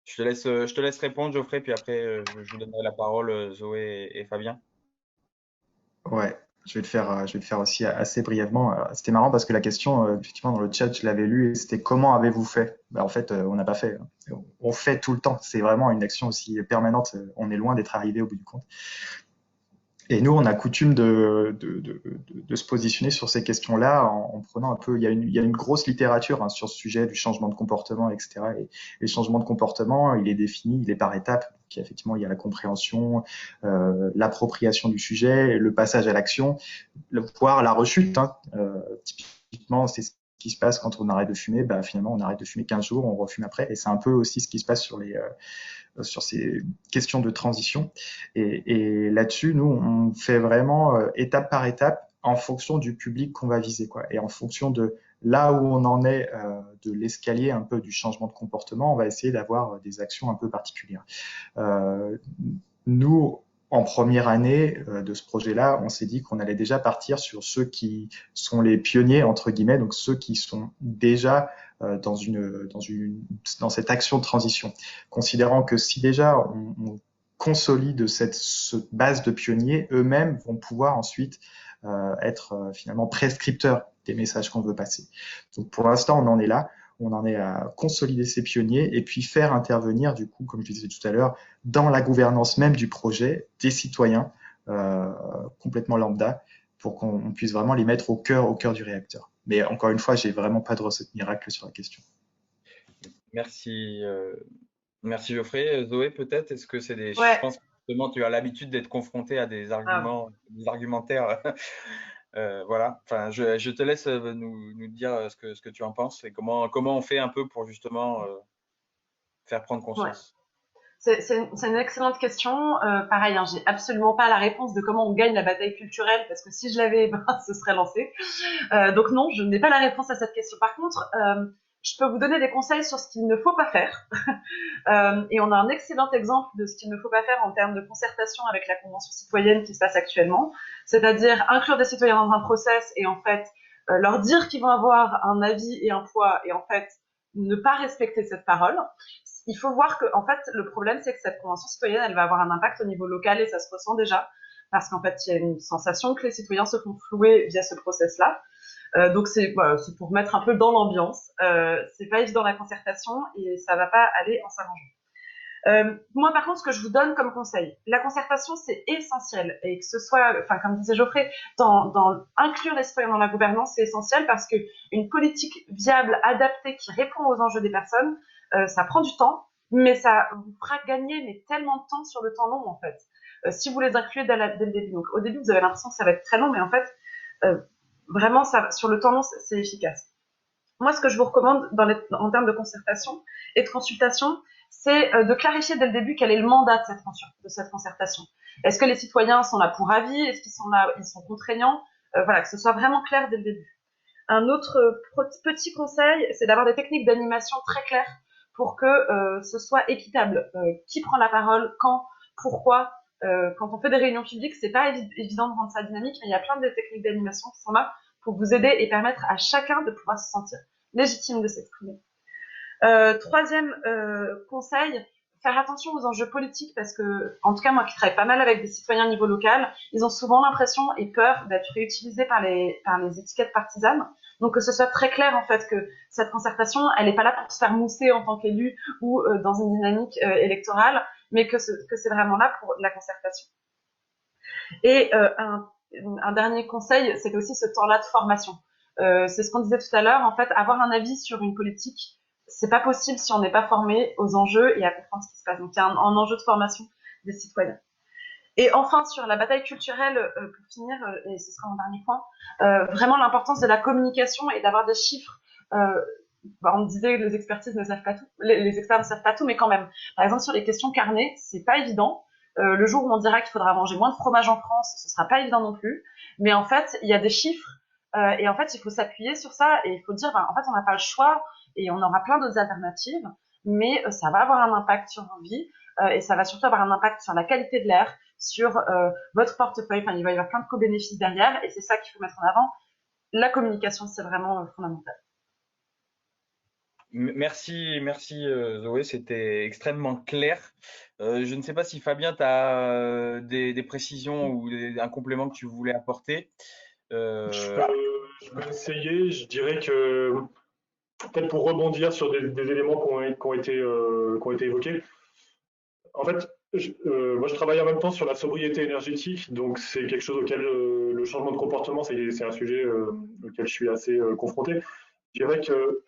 Je te laisse répondre, Geoffrey, puis après je vous donnerai la parole, Zoé et Fabien. Ouais, je vais le faire aussi assez brièvement. C'était marrant parce que la question, effectivement, dans le chat, je l'avais lu et c'était comment avez-vous fait? En fait, on n'a pas fait. On fait tout le temps. C'est vraiment une action aussi permanente. On est loin d'être arrivé au bout du compte. Et nous, on a coutume de se positionner sur ces questions-là en prenant un peu. Il y a une grosse littérature sur ce sujet du changement de comportement, etc. Et le changement de comportement, il est défini, il est par étapes. Donc, effectivement, il y a la compréhension, l'appropriation du sujet, le passage à l'action, voire la rechute. Typiquement, c'est ce qui se passe quand on arrête de fumer. Finalement, on arrête de fumer 15 jours, on refume après. Et c'est un peu aussi ce qui se passe sur ces questions de transition. Et là-dessus, nous, on fait vraiment étape par étape en fonction du public qu'on va viser, quoi. Et en fonction de là où on en est de l'escalier un peu du changement de comportement, on va essayer d'avoir des actions un peu particulières. Nous, en première année de ce projet-là, on s'est dit qu'on allait déjà partir sur ceux qui sont les pionniers, entre guillemets, donc ceux qui sont déjà dans cette action de transition, considérant que si déjà on consolide cette base de pionniers, eux-mêmes vont pouvoir ensuite être finalement prescripteurs des messages qu'on veut passer. Donc pour l'instant, on en est là. On en est à consolider ces pionniers et puis faire intervenir, du coup, comme je disais tout à l'heure, dans la gouvernance même du projet, des citoyens complètement lambda pour qu'on puisse vraiment les mettre au cœur du réacteur. Mais encore une fois, j'ai vraiment pas de recette miracle sur la question. Merci, merci Geoffrey. Zoé, peut-être, est-ce que c'est Ouais. Je pense que justement, tu as l'habitude d'être confronté à des arguments, des argumentaires. Voilà. Enfin, je te laisse nous dire ce que tu en penses et comment on fait un peu pour justement faire prendre conscience. C'est une excellente question. Pareil, j'ai absolument pas la réponse de comment on gagne la bataille culturelle, parce que si je l'avais, ce serait lancé. Donc non, je n'ai pas la réponse à cette question. Par contre, je peux vous donner des conseils sur ce qu'il ne faut pas faire. Et on a un excellent exemple de ce qu'il ne faut pas faire en termes de concertation avec la Convention citoyenne qui se passe actuellement, c'est-à-dire inclure des citoyens dans un process et en fait leur dire qu'ils vont avoir un avis et un poids et en fait ne pas respecter cette parole. Il faut voir que en fait le problème c'est que cette Convention citoyenne elle va avoir un impact au niveau local et ça se ressent déjà parce qu'en fait il y a une sensation que les citoyens se font flouer via ce process-là. Donc c'est pour mettre un peu dans l'ambiance. C'est pas évident la concertation et ça va pas aller en s'arrangeant. Moi par contre ce que je vous donne comme conseil, la concertation c'est essentiel et que ce soit, comme disait Geoffrey, dans inclure les citoyens dans la gouvernance c'est essentiel parce que une politique viable, adaptée, qui répond aux enjeux des personnes, ça prend du temps, mais ça vous fera gagner tellement de temps sur le temps long en fait. Si vous les incluez dès le début. Donc au début vous avez l'impression que ça va être très long, mais en fait vraiment, sur le temps long, c'est efficace. Moi, ce que je vous recommande en termes de concertation et de consultation, c'est de clarifier dès le début quel est le mandat de cette concertation. Est-ce que les citoyens sont là pour avis? Est-ce qu'ils sont là, ils sont contraignants? Que ce soit vraiment clair dès le début. Un autre petit conseil, c'est d'avoir des techniques d'animation très claires pour que ce soit équitable. Qui prend la parole, quand, pourquoi? Quand on fait des réunions publiques, c'est pas évident de rendre ça dynamique, mais il y a plein de techniques d'animation qui sont là pour vous aider et permettre à chacun de pouvoir se sentir légitime de s'exprimer. Troisième conseil, faire attention aux enjeux politiques parce que, en tout cas moi qui travaille pas mal avec des citoyens au niveau local, ils ont souvent l'impression et peur d'être réutilisés par les étiquettes partisanes. Donc que ce soit très clair en fait que cette concertation, elle n'est pas là pour se faire mousser en tant qu'élu ou dans une dynamique électorale, mais que c'est vraiment là pour la concertation. Et un dernier conseil, c'est aussi ce temps-là de formation. C'est ce qu'on disait tout à l'heure, en fait, avoir un avis sur une politique, c'est pas possible si on n'est pas formé aux enjeux et à comprendre ce qui se passe. Donc il y a un enjeu de formation des citoyens. Et enfin, sur la bataille culturelle, pour finir, et ce sera mon dernier point, vraiment l'importance de la communication et d'avoir des chiffres. On disait que les expertises ne savent pas tout, les experts ne savent pas tout, mais quand même. Par exemple, sur les questions carnées, c'est pas évident. Le jour où on dira qu'il faudra manger moins de fromage en France, ce sera pas évident non plus. Mais en fait, il y a des chiffres, et en fait, il faut s'appuyer sur ça, et il faut dire, en fait, on n'a pas le choix, et on aura plein d'autres alternatives, mais ça va avoir un impact sur vos vies, et ça va surtout avoir un impact sur la qualité de l'air, sur votre portefeuille. Enfin, il va y avoir plein de co-bénéfices derrière, et c'est ça qu'il faut mettre en avant. La communication, c'est vraiment fondamental. Merci, Zoé, c'était extrêmement clair. Je ne sais pas si Fabien, tu as des précisions ou un complément que tu voulais apporter. Je peux essayer. Je dirais que peut-être pour rebondir sur des éléments qui ont été évoqués. En fait, moi, je travaille en même temps sur la sobriété énergétique, donc c'est quelque chose auquel le changement de comportement, c'est un sujet auquel je suis assez confronté. Je dirais que,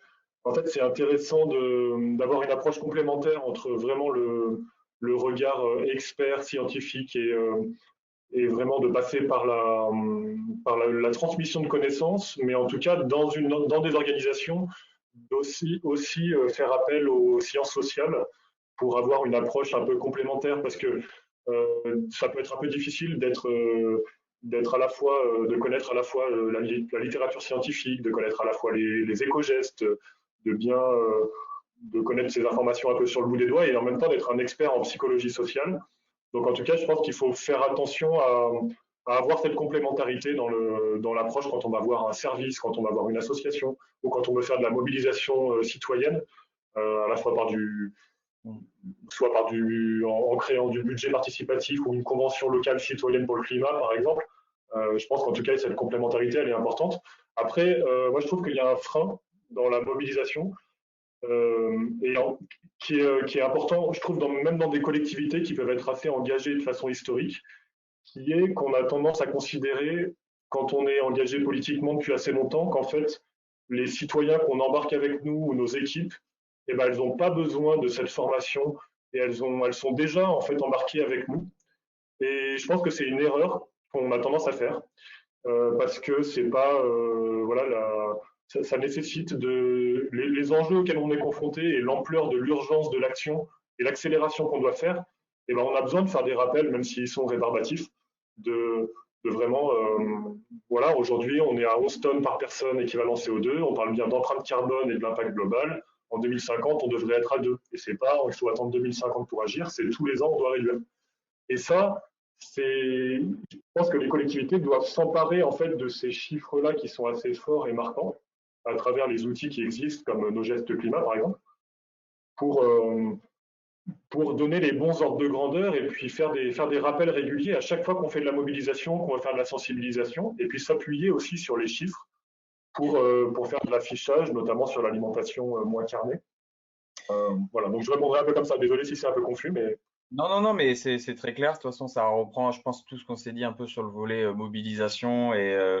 en fait, c'est intéressant d'avoir une approche complémentaire entre vraiment le regard expert, scientifique et vraiment de passer par la transmission de connaissances, mais en tout cas dans des organisations aussi faire appel aux sciences sociales pour avoir une approche un peu complémentaire parce que ça peut être un peu difficile d'être à la fois, de connaître à la fois la littérature scientifique, de connaître à la fois les éco-gestes, de connaître ces informations un peu sur le bout des doigts et en même temps d'être un expert en psychologie sociale. Donc en tout cas, je pense qu'il faut faire attention à avoir cette complémentarité dans l'approche quand on va voir un service, quand on va voir une association ou quand on veut faire de la mobilisation citoyenne, à la fois en créant du budget participatif ou une convention locale citoyenne pour le climat, par exemple. Je pense qu'en tout cas, cette complémentarité, elle est importante. Après, moi, je trouve qu'il y a un frein dans la mobilisation qui est important, je trouve, même dans des collectivités qui peuvent être assez engagées de façon historique, qui est qu'on a tendance à considérer, quand on est engagé politiquement depuis assez longtemps, qu'en fait, les citoyens qu'on embarque avec nous ou nos équipes, eh ben, elles n'ont pas besoin de cette formation et elles sont déjà en fait embarquées avec nous. Et je pense que c'est une erreur qu'on a tendance à faire parce que c'est pas voilà ça nécessite les enjeux auxquels on est confronté et l'ampleur de l'urgence de l'action et l'accélération qu'on doit faire. Et ben on a besoin de faire des rappels, même s'ils sont rébarbatifs, de vraiment voilà, aujourd'hui on est à 11 tonnes par personne équivalent CO2, on parle bien d'empreinte carbone et de l'impact global. En 2050, on devrait être à 2. Et c'est pas, il faut attendre 2050 pour agir, c'est tous les ans on doit réduire. Et ça, je pense que les collectivités doivent s'emparer en fait de ces chiffres-là qui sont assez forts et marquants à travers les outils qui existent comme nos gestes climat par exemple pour, euh, pour donner les bons ordres de grandeur et puis faire des rappels réguliers à chaque fois qu'on fait de la mobilisation, qu'on va faire de la sensibilisation et puis s'appuyer aussi sur les chiffres pour faire de l'affichage, notamment sur l'alimentation moins carnée. Voilà, donc je répondrai un peu comme ça. Désolé si c'est un peu confus, mais Non, mais c'est très clair. De toute façon, ça reprend, je pense, tout ce qu'on s'est dit un peu sur le volet mobilisation et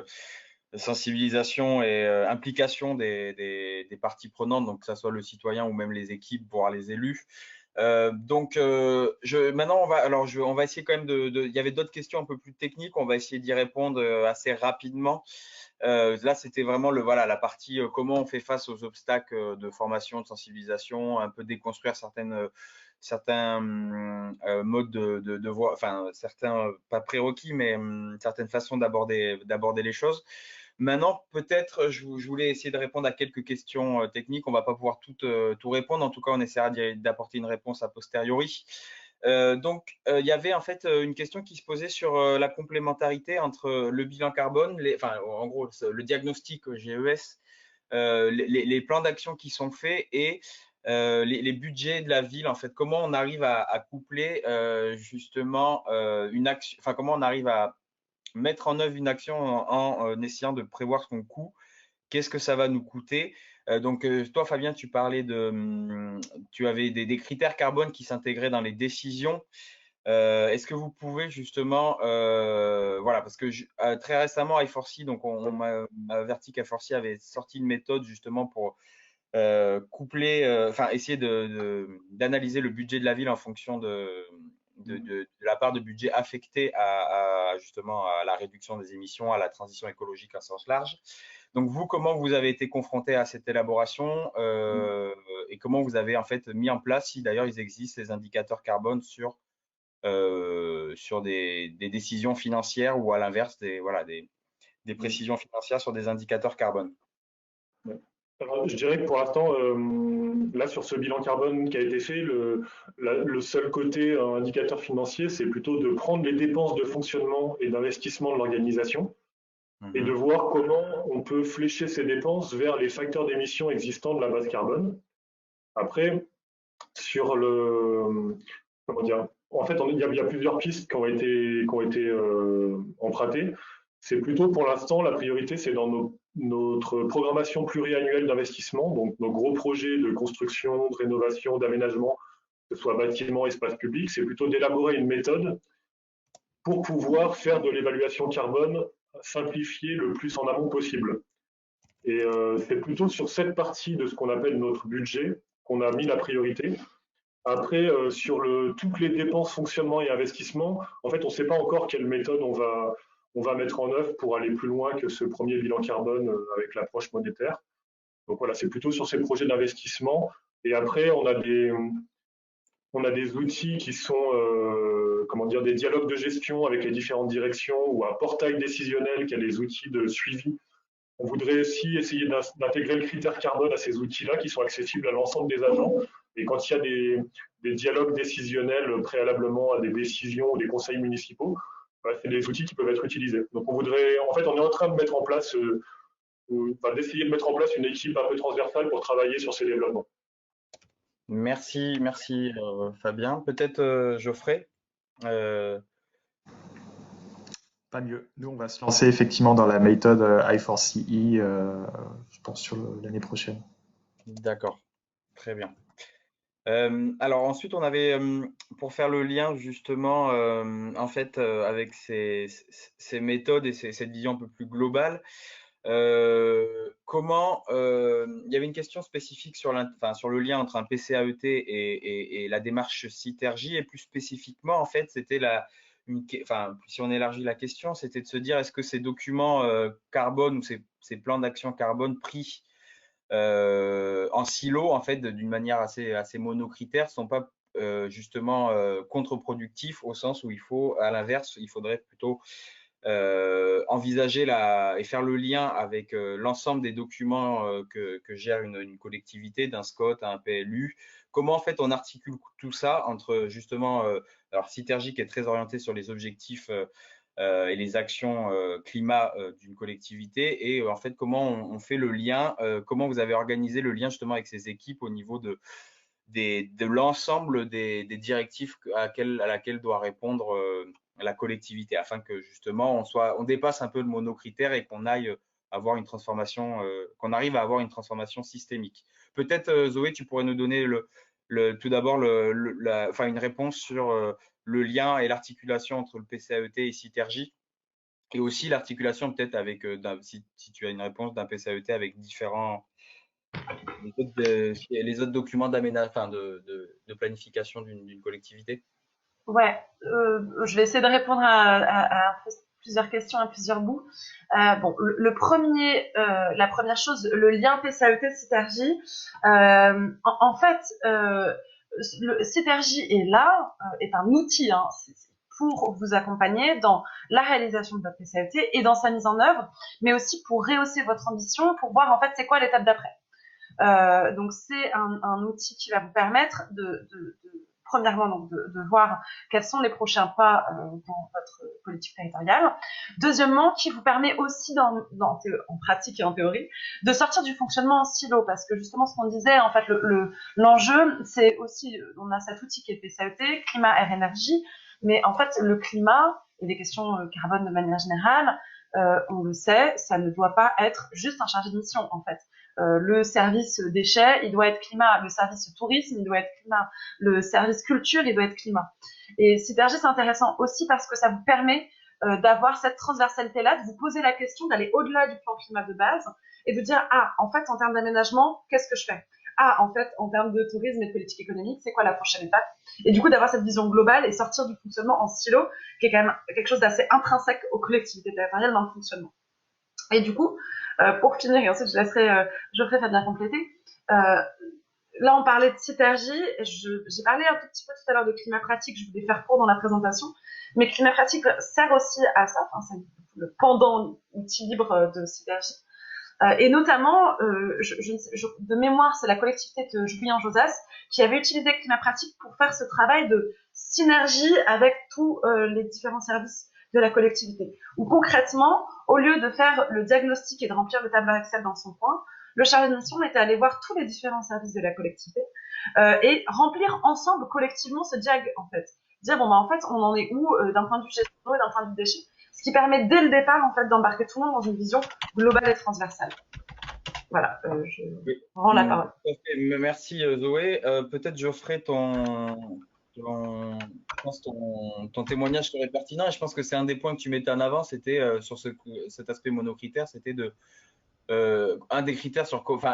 sensibilisation et implication des parties prenantes, donc que ce soit le citoyen ou même les équipes, voire les élus. Maintenant, on va essayer quand même il y avait d'autres questions un peu plus techniques. On va essayer d'y répondre assez rapidement. Là, c'était vraiment voilà, la partie comment on fait face aux obstacles de formation, de sensibilisation, un peu déconstruire certains modes de voie, enfin certains pas prérequis, mais certaines façons d'aborder les choses. Maintenant, peut-être, je voulais essayer de répondre à quelques questions techniques. On ne va pas pouvoir tout répondre. En tout cas, on essaiera d'apporter une réponse a posteriori. Il y avait en fait une question qui se posait sur la complémentarité entre le bilan carbone, en gros, le diagnostic GES, les plans d'action qui sont faits et les budgets de la ville. En fait, comment on arrive à coupler justement une action, enfin, comment on arrive à mettre en œuvre une action en essayant de prévoir son coût. Qu'est-ce que ça va nous coûter? Toi, Fabien, tu parlais tu avais des critères carbone qui s'intégraient dans les décisions. Est-ce que vous pouvez justement, voilà, parce que très récemment, I4C, donc on m'a averti qu'I4C avait sorti une méthode justement pour coupler, enfin essayer d'analyser le budget de la ville en fonction de la part de budget affectée justement à la réduction des émissions, à la transition écologique en sens large. Donc vous, comment vous avez été confronté à cette élaboration et comment vous avez en fait mis en place, si d'ailleurs il existe ces indicateurs carbone sur des décisions financières ou à l'inverse des précisions financières sur des indicateurs carbone? Alors, je dirais que pour l'instant, là, sur ce bilan carbone qui a été fait, le seul côté indicateur financier, c'est plutôt de prendre les dépenses de fonctionnement et d'investissement de l'organisation et de voir comment on peut flécher ces dépenses vers les facteurs d'émission existants de la base carbone. Après, sur comment dire, en fait, il y a plusieurs pistes qui ont été empruntées. C'est plutôt pour l'instant, la priorité, c'est dans notre programmation pluriannuelle d'investissement, donc nos gros projets de construction, de rénovation, d'aménagement, que ce soit bâtiment, espace public, c'est plutôt d'élaborer une méthode pour pouvoir faire de l'évaluation carbone simplifiée le plus en amont possible. Et c'est plutôt sur cette partie de ce qu'on appelle notre budget qu'on a mis la priorité. Après, sur toutes les dépenses, fonctionnement et investissement, en fait, on ne sait pas encore quelle méthode on va mettre en œuvre pour aller plus loin que ce premier bilan carbone avec l'approche monétaire. Donc voilà, c'est plutôt sur ces projets d'investissement. Et après, on a des outils qui sont comment dire, des dialogues de gestion avec les différentes directions ou un portail décisionnel qui a des outils de suivi. On voudrait aussi essayer d'intégrer le critère carbone à ces outils-là qui sont accessibles à l'ensemble des agents. Et quand il y a des dialogues décisionnels préalablement à des décisions ou des conseils municipaux, c'est des outils qui peuvent être utilisés. Donc on est en train de mettre en place, d'essayer de mettre en place une équipe un peu transversale pour travailler sur ces développements. Merci Fabien. Peut-être Geoffrey Pas mieux. Nous, on va se lancer effectivement dans la méthode I4CE, je pense, sur l'année prochaine. D'accord, très bien. Alors ensuite, on avait, pour faire le lien justement, en fait, avec ces méthodes et cette vision un peu plus globale, comment il y avait une question spécifique sur le lien entre un PCAET et la démarche Citergy, et plus spécifiquement, en fait, c'était si on élargit la question, c'était de se dire, est-ce que ces documents carbone ou ces plans d'action carbone pris en silo, en fait, d'une manière assez monocritère, ne sont pas justement contre-productifs, au sens où à l'inverse, il faudrait plutôt envisager et faire le lien avec l'ensemble des documents que gère une collectivité, d'un SCOT à un PLU. Comment en fait on articule tout ça entre justement, alors Citergy qui est très orienté sur les objectifs et les actions climat d'une collectivité, et en fait comment on fait le lien, comment vous avez organisé le lien justement avec ces équipes au niveau de l'ensemble des directives à laquelle doit répondre la collectivité, afin que justement on dépasse un peu le monocritère et qu'on aille avoir une transformation, qu'on arrive à avoir une transformation systémique. Peut-être Zoé, tu pourrais nous donner tout d'abord une réponse sur le lien et l'articulation entre le PCAET et Citergy, et aussi l'articulation peut-être avec, si tu as une réponse d'un PCAET avec les autres documents d'aménagement, de planification d'une collectivité. Ouais, je vais essayer de répondre à plusieurs questions, à plusieurs bouts. Bon, la première chose, le lien PCAET-Citergy. En fait, le Citergy est un outil pour vous accompagner dans la réalisation de votre PCAET et dans sa mise en œuvre, mais aussi pour rehausser votre ambition, pour voir en fait c'est quoi l'étape d'après. Donc c'est un outil qui va vous permettre premièrement donc de voir quels sont les prochains pas dans votre politique territoriale. Deuxièmement, qui vous permet aussi en pratique et en théorie de sortir du fonctionnement en silo, parce que justement ce qu'on disait, en fait l'enjeu c'est aussi, on a cet outil qui est PCAET, climat, air, énergie, mais en fait le climat et les questions carbone de manière générale, on le sait, ça ne doit pas être juste un chargé de mission en fait. Le service déchets, il doit être climat. Le service tourisme, il doit être climat. Le service culture, il doit être climat. Et Citergy, c'est intéressant aussi parce que ça vous permet d'avoir cette transversalité-là, de vous poser la question, d'aller au-delà du plan climat de base et de dire, en fait, en termes d'aménagement, qu'est-ce que je fais? ah, en fait, en termes de tourisme et de politique économique, c'est quoi la prochaine étape? Et du coup, d'avoir cette vision globale et sortir du fonctionnement en silo, qui est quand même quelque chose d'assez intrinsèque aux collectivités territoriales dans le fonctionnement. Et du coup, pour finir, et ensuite je laisserai Geoffrey Fabien compléter, là on parlait de synergie, j'ai parlé un tout petit peu tout à l'heure de climat pratique, je voulais faire court dans la présentation, mais climat pratique sert aussi à ça, enfin, c'est le pendant outil libre de synergie. Et notamment, de mémoire, c'est la collectivité de Julian-Josas qui avait utilisé Climat Pratique pour faire ce travail de synergie avec tous les différents services de la collectivité. Où concrètement, au lieu de faire le diagnostic et de remplir le tableau Excel dans son coin, le chargé de mission était allé voir tous les différents services de la collectivité et remplir ensemble collectivement ce diag en fait. Dire bon bah en fait on en est où d'un point de vue gestion et d'un point de vue déchets. Ce qui permet dès le départ en fait d'embarquer tout le monde dans une vision globale et transversale. Voilà, je rends la parole. Merci Zoé. Peut-être Geoffrey, ton témoignage serait pertinent et je pense que c'est un des points que tu mettais en avant, c'était sur cet aspect monocritère, c'était un des critères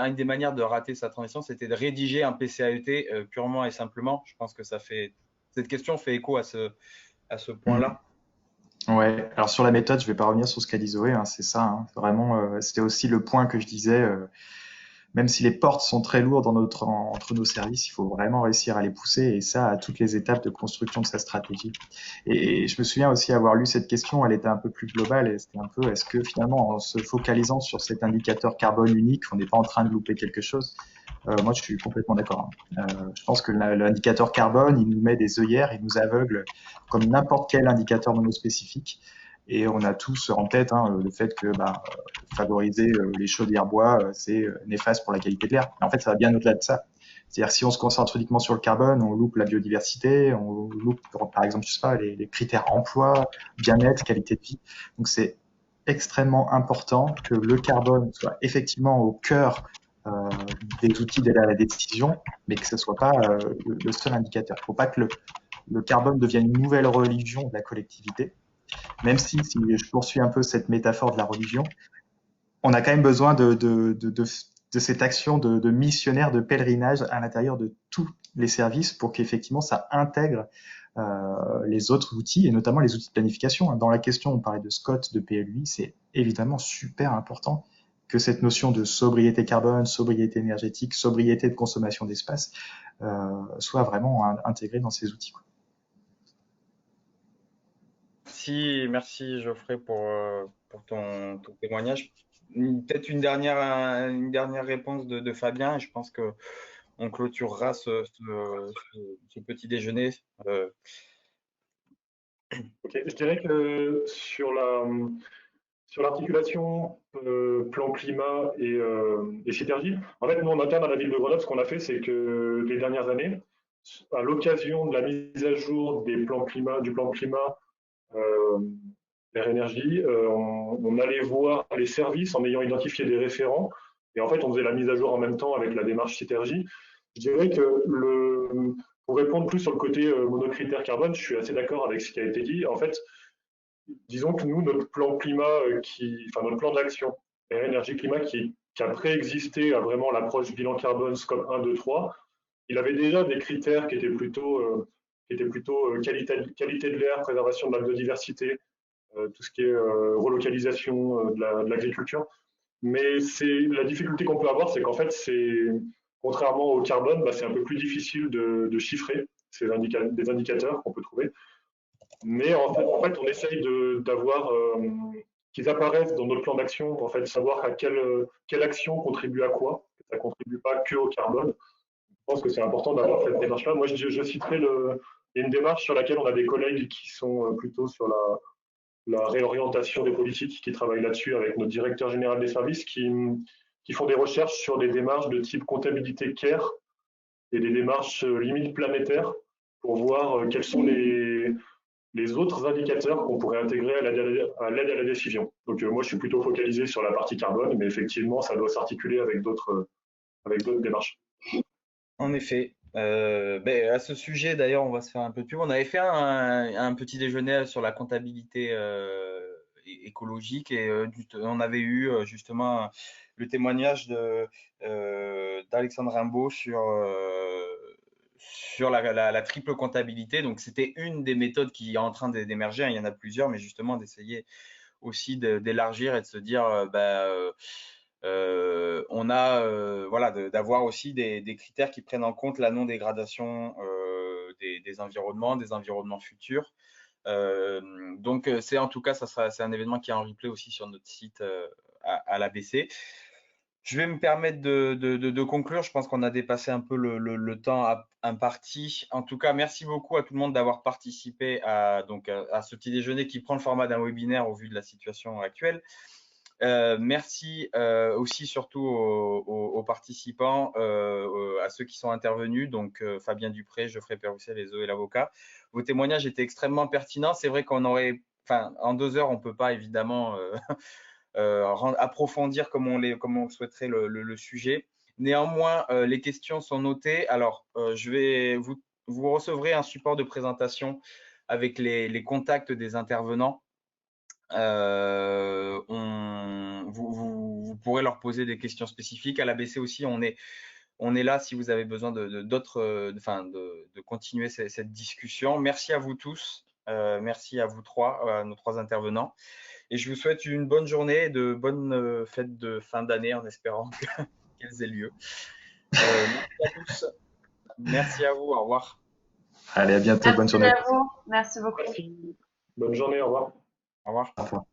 une des manières de rater sa transition, c'était de rédiger un PCAET purement et simplement. Je pense que cette question fait écho à ce point-là. Ouais, alors sur la méthode, je vais pas revenir sur ce qu'a dit Zoé, hein, c'est ça, hein, vraiment, c'était aussi le point que je disais, même si les portes sont très lourdes entre nos services, il faut vraiment réussir à les pousser, et ça à toutes les étapes de construction de sa stratégie. Et je me souviens aussi avoir lu cette question, elle était un peu plus globale, et c'était un peu, est-ce que finalement, en se focalisant sur cet indicateur carbone unique, on n'est pas en train de louper quelque chose? Moi, je suis complètement d'accord. Je pense que l'indicateur carbone, il nous met des œillères, il nous aveugle comme n'importe quel indicateur monospécifique. Et on a tous en tête le fait que favoriser les chaudières bois, c'est néfaste pour la qualité de l'air. Mais en fait, ça va bien au-delà de ça. C'est-à-dire si on se concentre uniquement sur le carbone, on loupe la biodiversité, on loupe par exemple, je sais pas, les critères emploi, bien-être, qualité de vie. Donc c'est extrêmement important que le carbone soit effectivement au cœur des outils d'aide à la décision, mais que ce soit pas le seul indicateur. Il ne faut pas que le carbone devienne une nouvelle religion de la collectivité. Même si je poursuis un peu cette métaphore de la religion, on a quand même besoin de cette action de missionnaire, de pèlerinage à l'intérieur de tous les services pour qu'effectivement ça intègre les autres outils et notamment les outils de planification. Dans la question, on parlait de SCOT, de PLUI, c'est évidemment super important que cette notion de sobriété carbone, sobriété énergétique, sobriété de consommation d'espace soit vraiment intégrée dans ces outils. Merci Geoffrey pour ton témoignage. Peut-être une dernière réponse de Fabien, et je pense qu'on clôturera ce petit déjeuner. Ok, je dirais que sur l'articulation plan climat et synergie, en fait, nous en interne à la ville de Grenoble, ce qu'on a fait, c'est que les dernières années, à l'occasion de la mise à jour du plan climat Air Énergie, on allait voir les services en ayant identifié des référents, et en fait, on faisait la mise à jour en même temps avec la démarche Synergie. Je dirais que pour répondre plus sur le côté monocritère carbone, je suis assez d'accord avec ce qui a été dit. En fait, disons que nous, notre plan climat, notre plan d'action Air Énergie Climat qui a préexisté à vraiment l'approche bilan carbone scope 1, 2, 3, il avait déjà des critères qui étaient plutôt qualité de l'air, préservation de la biodiversité, tout ce qui est relocalisation de l'agriculture. Mais la difficulté qu'on peut avoir, c'est qu'en fait, contrairement au carbone, c'est un peu plus difficile de chiffrer des indicateurs qu'on peut trouver. Mais en fait, on essaye d'avoir qu'ils apparaissent dans notre plan d'action, en fait, savoir à quelle action contribue à quoi. Ça ne contribue pas que au carbone. Je pense que c'est important d'avoir cette démarche-là. Moi, je citerai une démarche sur laquelle on a des collègues qui sont plutôt sur la réorientation des politiques, qui travaillent là-dessus avec notre directeur général des services, qui font des recherches sur des démarches de type comptabilité CARE et des démarches limites planétaires pour voir quels sont les autres indicateurs qu'on pourrait intégrer à l'aide à la décision. Donc moi, je suis plutôt focalisé sur la partie carbone, mais effectivement, ça doit s'articuler avec d'autres démarches. En effet. À ce sujet, d'ailleurs, on va se faire un peu de pub. On avait fait un petit déjeuner sur la comptabilité écologique et on avait eu justement le témoignage d'Aglo Alexandre Rimbaud sur la triple comptabilité. Donc, c'était une des méthodes qui est en train d'émerger. Il y en a plusieurs, mais justement d'essayer aussi d'élargir et de se dire, on a voilà, d'avoir aussi des critères qui prennent en compte la non-dégradation des environnements futurs. Donc, c'est en tout cas, c'est un événement qui est en replay aussi sur notre site à l'ABC. Je vais me permettre de conclure. Je pense qu'on a dépassé un peu le temps imparti. En tout cas, merci beaucoup à tout le monde d'avoir participé à ce petit déjeuner qui prend le format d'un webinaire au vu de la situation actuelle. Merci aussi surtout aux participants, à ceux qui sont intervenus, donc Fabien Dupré, Geoffrey Pérousset, les Zoé l'avocat. Vos témoignages étaient extrêmement pertinents. C'est vrai qu'on aurait, en 2 heures, on ne peut pas évidemment approfondir comme on le souhaiterait le sujet. Néanmoins, les questions sont notées. Alors, vous recevrez un support de présentation avec les contacts des intervenants. Vous pourrez leur poser des questions spécifiques. À l'ABC aussi, on est là si vous avez besoin de continuer cette discussion. Merci à vous tous. Merci à vous trois, nos 3 intervenants. Et je vous souhaite une bonne journée et de bonnes fêtes de fin d'année en espérant qu'elles aient lieu. Merci à tous. Merci à vous. Au revoir. Allez, à bientôt. Bonne journée. Merci à vous. Merci beaucoup. Merci. Bonne journée. Au revoir. Au revoir. Au revoir.